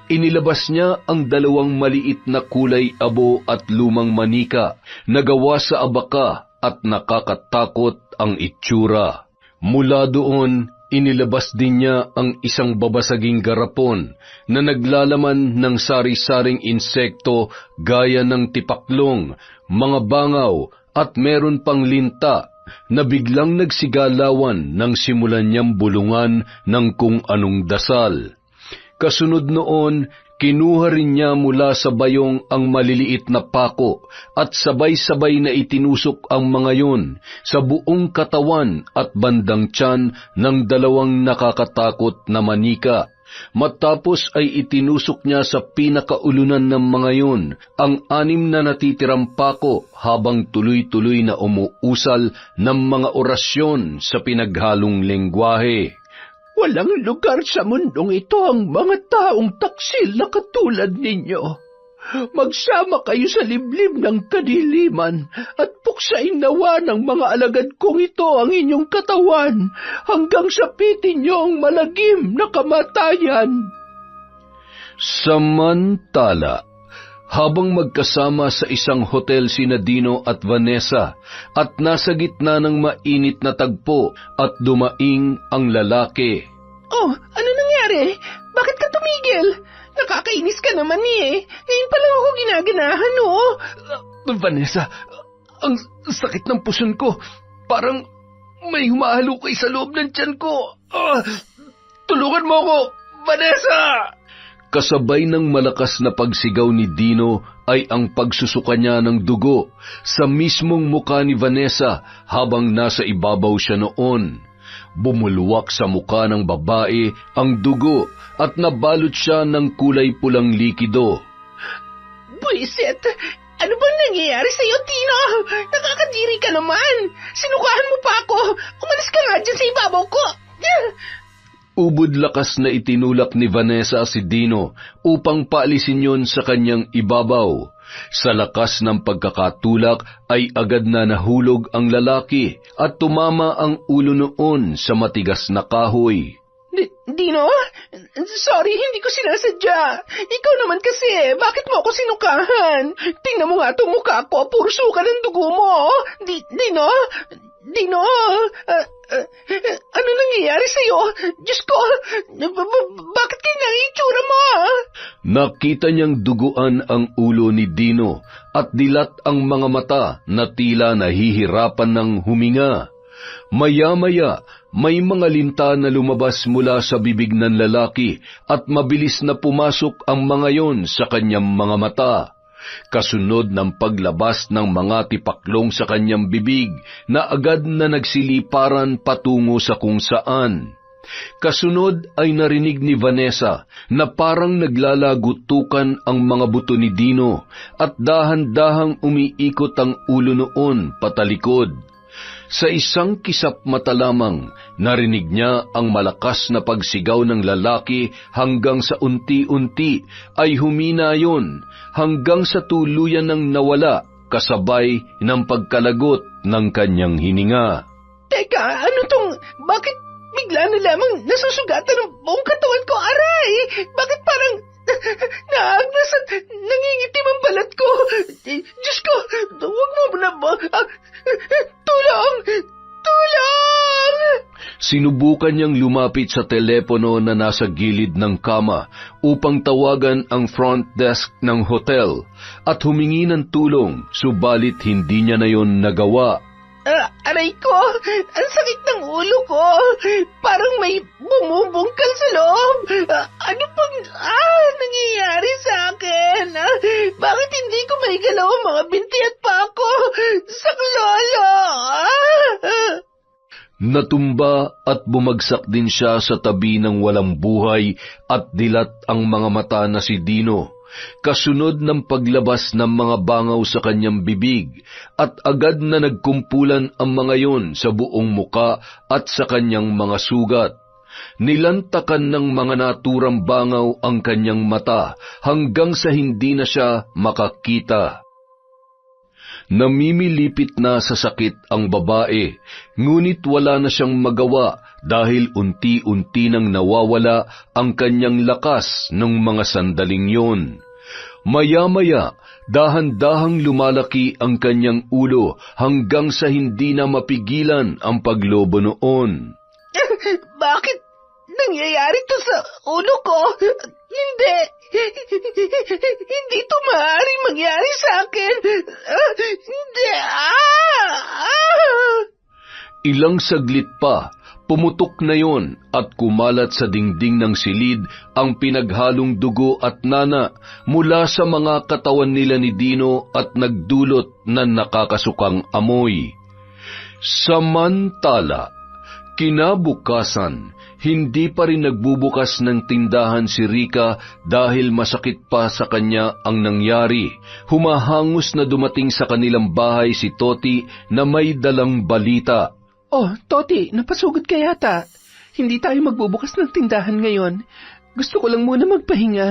Speaker 2: Inilabas niya ang dalawang maliit na kulay abo at lumang manika na gawa sa abaka at nakakatakot ang itsura. Mula doon, inilabas din niya ang isang babasaging garapon na naglalaman ng sari-saring insekto gaya ng tipaklong, mga bangaw at meron pang linta na biglang nagsigalawan nang simulan niyang bulungan ng kung anong dasal. Kasunod noon, kinuha rin niya mula sa bayong ang maliliit na pako at sabay-sabay na itinusok ang mga yun sa buong katawan at bandang tiyan ng dalawang nakakatakot na manika. Matapos ay itinusok niya sa pinakaulunan ng mga yun ang 6 na natitirang pako habang tuloy-tuloy na umuusal ng mga orasyon sa pinaghalong lengguwahe.
Speaker 1: Walang lugar sa mundong ito ang mga taong taksil na katulad ninyo. Magsama kayo sa liblib ng kadiliman at puksain nawa ng mga alagad kong ito ang inyong katawan hanggang sapitin niyo ang malagim na kamatayan.
Speaker 2: Samantala, habang magkasama sa isang hotel sina Dino at Vanessa at nasa gitna ng mainit na tagpo at dumaing ang lalaki.
Speaker 1: Oh, ano nangyari? Bakit ka tumigil? Nakakainis ka naman Ngayon pa lang ako ginaganahan, oh.
Speaker 2: Vanessa, ang sakit ng puson ko. Parang may humahalukay sa loob ng tiyan ko. Tulungan mo ako, Vanessa! Kasabay ng malakas na pagsigaw ni Dino ay ang pagsusuka niya ng dugo sa mismong muka ni Vanessa habang nasa ibabaw siya noon. Bumulwak sa muka ng babae ang dugo at nabalot siya ng kulay pulang likido.
Speaker 1: Buisit! Ano bang nangyayari sa'yo, Tino? Nakakadiri ka naman! Sinukahan mo pa ako! Umalis ka nga dyan sa ibabaw ko!
Speaker 2: Ubod lakas na itinulak ni Vanessa si Dino upang paalisin yon sa kanyang ibabaw. Sa lakas ng pagkakatulak ay agad na nahulog ang lalaki at tumama ang ulo noon sa matigas na kahoy.
Speaker 1: Dino? Sorry, hindi ko sinasadya. Ikaw naman kasi, bakit mo ako sinukahan? Tingnan mo nga itong mukha ko, puro suka ng dugo mo. Dino? Dino? Ano nangyayari sa'yo? Diyos ko, bakit kanya itsura mo?
Speaker 2: Nakita niyang duguan ang ulo ni Dino at dilat ang mga mata na tila nahihirapan ng huminga. Maya-maya, may mga linta na lumabas mula sa bibig ng lalaki at mabilis na pumasok ang mga yon sa kanyang mga mata. Kasunod ng paglabas ng mga tipaklong sa kanyang bibig na agad na nagsiliparan patungo sa kung saan. Kasunod ay narinig ni Vanessa na parang naglalagutukan ang mga buto ni Dino at dahan-dahang umiikot ang ulo noon patalikod. Sa isang kisap mata lamang, narinig niya ang malakas na pagsigaw ng lalaki hanggang sa unti-unti ay humina yon hanggang sa tuluyan ng nawala kasabay ng pagkalagot ng kanyang hininga.
Speaker 1: Teka, ano tong... Bakit bigla na lamang nasusugatan ng buong katawan ko? Aray! Bakit parang naagnas at nangingitim ang balat ko? Diyos ko, huwag mo na ba... Tulong! Tulong!
Speaker 2: Sinubukan niyang lumapit sa telepono na nasa gilid ng kama upang tawagan ang front desk ng hotel at humingi ng tulong, subalit hindi niya na yon nagawa.
Speaker 1: Aray ko! Ang sakit ng ulo ko! Parang may bumubungkal sa loob! Ano pang nangyayari sa akin? Bakit hindi ko maigalaw ang mga binti at pako? Saklolo!
Speaker 2: Natumba at bumagsak din siya sa tabi ng walang buhay at dilat ang mga mata na si Dino. Kasunod ng paglabas ng mga bangaw sa kanyang bibig at agad na nagkumpulan ang mga yon sa buong muka at sa kanyang mga sugat. Nilantakan ng mga naturang bangaw ang kanyang mata hanggang sa hindi na siya makakita. Namimilipit na sa sakit ang babae, ngunit wala na siyang magawa dahil unti-unti nang nawawala ang kanyang lakas ng mga sandaling yon. Maya-maya, dahan-dahang lumalaki ang kanyang ulo hanggang sa hindi na mapigilan ang paglobo noon.
Speaker 1: Bakit nangyayari to sa ulo ko? Hindi! Hindi ito maaaring mangyari sa akin! Hindi!
Speaker 2: Ilang saglit pa, pumutok na yon at kumalat sa dingding ng silid ang pinaghalong dugo at nana mula sa mga katawan nila ni Dino at nagdulot ng nakakasukang amoy. Samantala, kinabukasan, hindi pa rin nagbubukas ng tindahan si Rica dahil masakit pa sa kanya ang nangyari. Humahangos na dumating sa kanilang bahay si Toti na may dalang balita.
Speaker 1: Oh, Toti, napasugod ka yata. Hindi tayo magbubukas ng tindahan ngayon. Gusto ko lang muna magpahinga.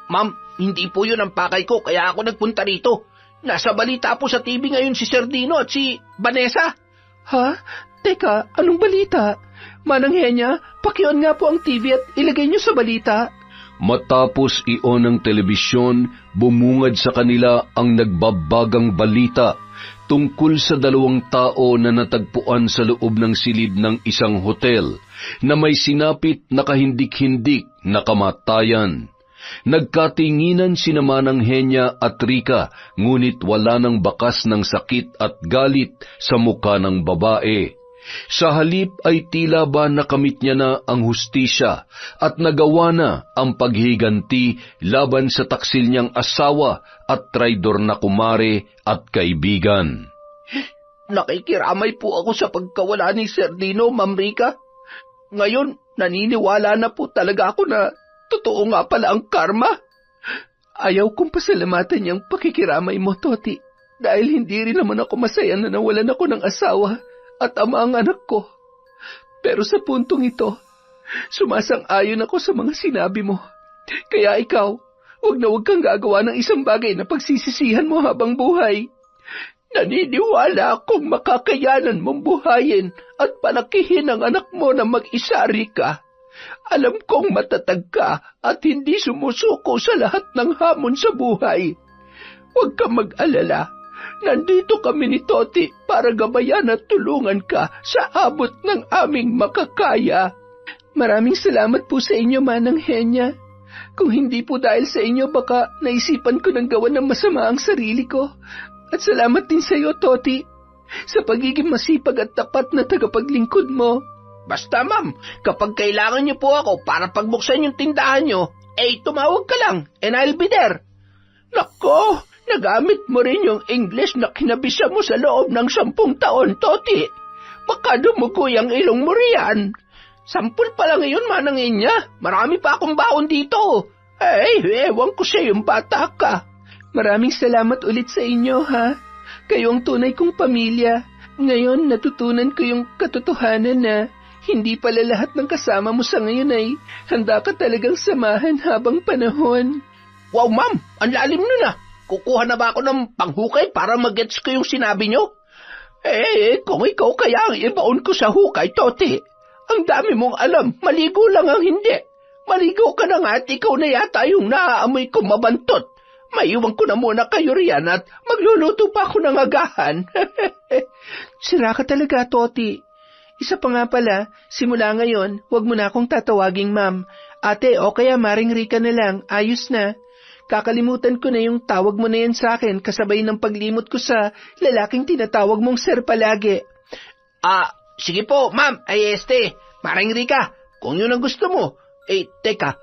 Speaker 3: Ma'am, hindi po yun ang pakay ko kaya ako nagpunta rito. Nasa balita po sa TV ngayon si Sir Dino at si Vanessa.
Speaker 1: Ha? Teka, anong balita? Manang Henya, pakion nga po ang TV at ilagay niyo sa balita.
Speaker 2: Matapos ion ng telebisyon, bumungad sa kanila ang nagbabagang balita tungkol sa 2 tao na natagpuan sa loob ng silid ng isang hotel na may sinapit na kahindik-hindik na kamatayan. Nagkatinginan sina Manang Henya at Rica, ngunit wala nang bakas ng sakit at galit sa muka ng babae. Sa halip ay tila ba nakamit niya na ang hustisya at nagawa na ang paghiganti laban sa taksil niyang asawa at traidor na kumare at kaibigan.
Speaker 3: Nakikiramay po ako sa pagkawala ni Sir Dino, Ma'am Rica. Ngayon, naniniwala na po talaga ako na totoo nga pala ang karma.
Speaker 1: Ayaw kong pasalamatan niyang pakikiramay mo, Toti, dahil hindi rin naman ako masaya na nawalan ako ng asawa at ama ang anak ko. Pero sa puntong ito, sumasang-ayon ako sa mga sinabi mo. Kaya ikaw, huwag kang gagawa ng isang bagay na pagsisisihan mo habang buhay.
Speaker 3: Naniniwala akong makakayanan mong buhayin at palakihin ang anak mo na mag-isa, Rica. Alam kong matatag ka at hindi sumusuko sa lahat ng hamon sa buhay. Huwag kang mag-alala. Nandito kami ni Toti para gabayan at tulungan ka sa abot ng aming makakaya.
Speaker 1: Maraming salamat po sa inyo, Manang Henya. Kung hindi po dahil sa inyo, baka naisipan ko ng gawan ng masama ang sarili ko. At salamat din sa iyo, Toti, sa pagiging masipag at tapat na tagapaglingkod mo.
Speaker 3: Basta, ma'am, kapag kailangan niyo po ako para pagbuksan yung tindahan niyo, tumawag ka lang and I'll be there. Nako, nagamit mo rin yung English na kinabisa mo sa loob ng 10 taon, Toti. Baka dumugoy ang ilong mo riyan. 10 pa lang ngayon, Manang Inya. Marami pa akong baon dito. Ewan ko sa yung bata ka.
Speaker 1: Maraming salamat ulit sa inyo, ha? Kayo ang tunay kong pamilya. Ngayon, natutunan ko yung katotohanan na hindi pala lahat ng kasama mo sa ngayon ay handa ka talagang samahan habang panahon.
Speaker 3: Wow, ma'am! Ang lalim nun ah! Kukuha na ba ako ng panghukay para mag-gets ko yung sinabi nyo? Kung ikaw kaya ang ibaon ko sa hukay, Toti. Ang dami mong alam, maligo lang ang hindi. Maligo ka na nga at ikaw na yata yung naaamoy ko mabantot. Maiwan ko na muna kayo riyan at magluluto pa ako ng agahan.
Speaker 1: Sira ka talaga, Toti. Isa pa nga pala, simula ngayon, huwag mo na akong tatawaging ma'am. Ate o kaya Maring Rica na lang, ayos na. Kakalimutan ko na yung tawag mo na yan sa akin kasabay ng paglimot ko sa lalaking tinatawag mong sir palagi.
Speaker 3: Sige po, ma'am. Maring Rica, kung yun ang gusto mo. Teka,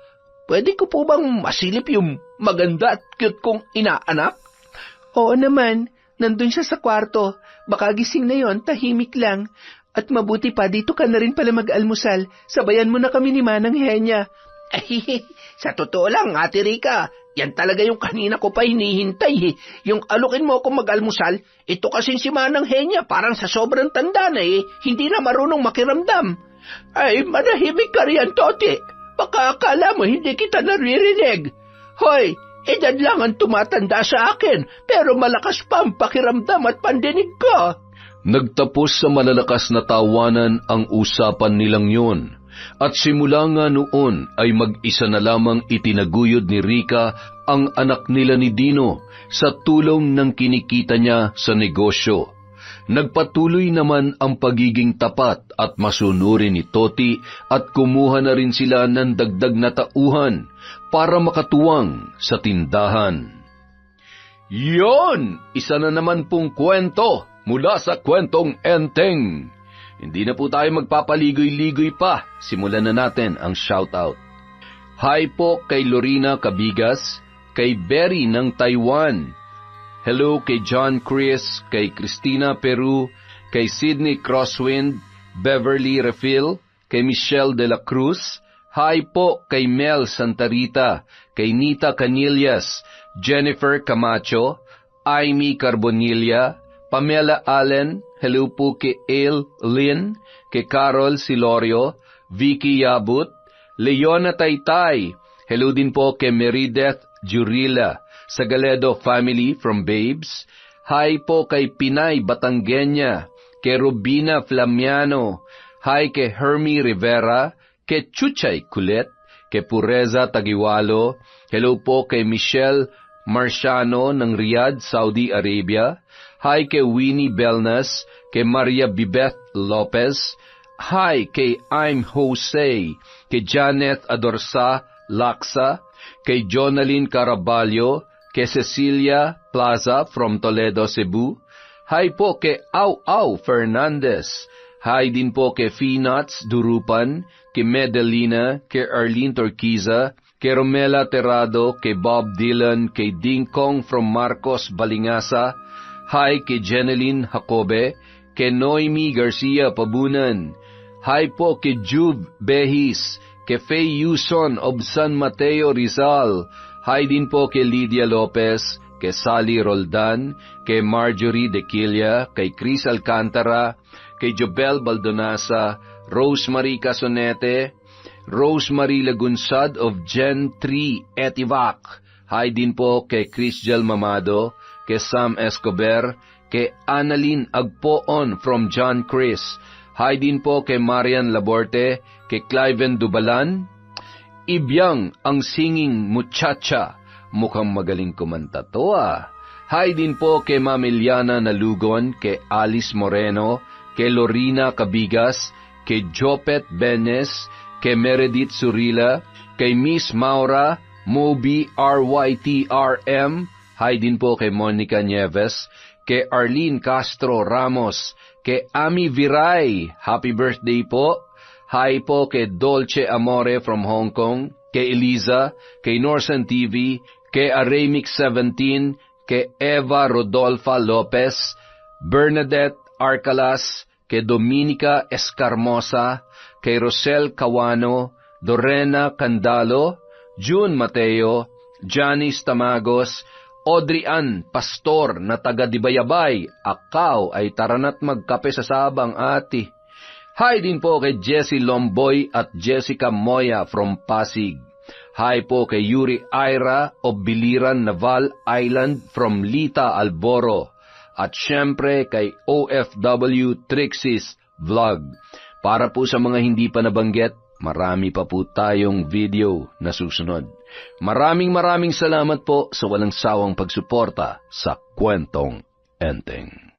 Speaker 3: pwede ko po bang masilip yung maganda at cute kong inaanak?
Speaker 1: Oo naman, nandun siya sa kwarto. Baka gising na yon, tahimik lang. At mabuti pa, dito ka na rin pala mag-almusal. Sabayan mo na kami ni Manang Henya.
Speaker 3: Sa totoo lang, Ate Rica, yan talaga yung kanina ko pa hinihintay. Yung alukin mo akong mag-almusal, ito kasing si Manang Henya, parang sa sobrang tanda na hindi na marunong makiramdam. Manahimik ka riyan, Toti. Baka akala mo hindi kita naririnig. Hoy, edad lang ang tumatanda sa akin, pero malakas pa ang pakiramdam at pandinig ko.
Speaker 2: Nagtapos sa malalakas na tawanan ang usapan nilang yun, at simula nga noon ay mag-isa na lamang itinaguyod ni Rica ang anak nila ni Dino sa tulong ng kinikita niya sa negosyo. Nagpatuloy naman ang pagiging tapat at masunurin ni Toti at kumuha na rin sila ng dagdag na tauhan para makatuwang sa tindahan. Yon! Isa na naman pong kwento mula sa Kwentong Enteng. Hindi na po tayo magpapaligoy-ligoy pa. Simulan na natin ang shoutout. Hi po kay Lorena Cabigas, kay Berry ng Taiwan. Hello kay John Chris, kay Christina Peru, kay Sydney Crosswind, Beverly Refil, kay Michelle de la Cruz. Hi po kay Mel Santarita, kay Nita Canillas, Jennifer Camacho, Amy Carbonilla, Pamela Allen. Hello po kay Ale Lynn, kay Carol Silorio, Vicky Yabut, Leona Taytay. Hello din po kay Merideth Jurila, Sagaledo family from Babes. Hi po kay Pinay Batangueña, kay Robina Flamiano. Hi kay Hermie Rivera, kay Chuchay Kulet, kay Pureza Tagiwalo. Hello po kay Michelle Marciano ng Riyadh, Saudi Arabia. Hi kay Winnie Belnas, kay Maria Bibeth Lopez. Hi kay I'm Jose, kay Janet Adorsa Laksa, kay Jonalyn Caraballo, kay Cecilia Plaza from Toledo, Cebu. Hi po kay Au Au Fernandez. Hi din po kay Phoenots Durupan, kay Medelina, kay Arlene Torquiza, kay Romela Terrado, kay Bob Dylan, kay Ding Kong from Marcos Balingasa. Hi kay Jeneline Jacobe, kay Noemi Garcia Pabunan. Hi po kay Juve Behis, kay Faye Yuson of San Mateo Rizal. Hi din po kay Lydia Lopez, kay Sally Roldan, kay Marjorie Dequilla, kay Chris Alcantara, kay Jobel Baldonasa, Rosemary Casonete, Rosemary Lagunsad of Gen 3 Etivac. Hi din po kay Chrisjel Mamado, kay Sam Escobar, kay Annalyn Agpoon from John Chris. Hi din po kay Marian Laborte, kay Cliven Dubalan. Ibyang ang singing muchacha, mukhang magaling kumanta to ah. Hi din po kay Mamiliana Nalugon, kay Alice Moreno, kay Lorina Cabigas, kay Jopet Benes, kay Meredith Surila, kay Miss Maura, Moby RYTRM. Hi din po kay Monica Nieves, kay Arlene Castro Ramos, kay Ami Viray, happy birthday po. Hi po kay Dolce Amore from Hong Kong, kay Eliza, kay Norsan TV, kay Aramix 17, kay Eva Rodolfa Lopez, Bernadette Arcalas, kay Dominica Escarmosa, kay Rosel Cawano, Dorena Candalo, June Mateo, Janice Tamagos, Audrey Ann Pastor na taga Dibayabay, akaw ay taranat magkape sa sabang ati. Hi din po kay Jessie Lomboy at Jessica Moya from Pasig. Hi po kay Yuri Ira of Biliran Naval Island from Lita Alboro. At syempre kay OFW Trixie's Vlog. Para po sa mga hindi pa nabanggit, marami pa po tayong video na susunod. Maraming salamat po sa walang sawang pagsuporta sa Kwentong Enteng.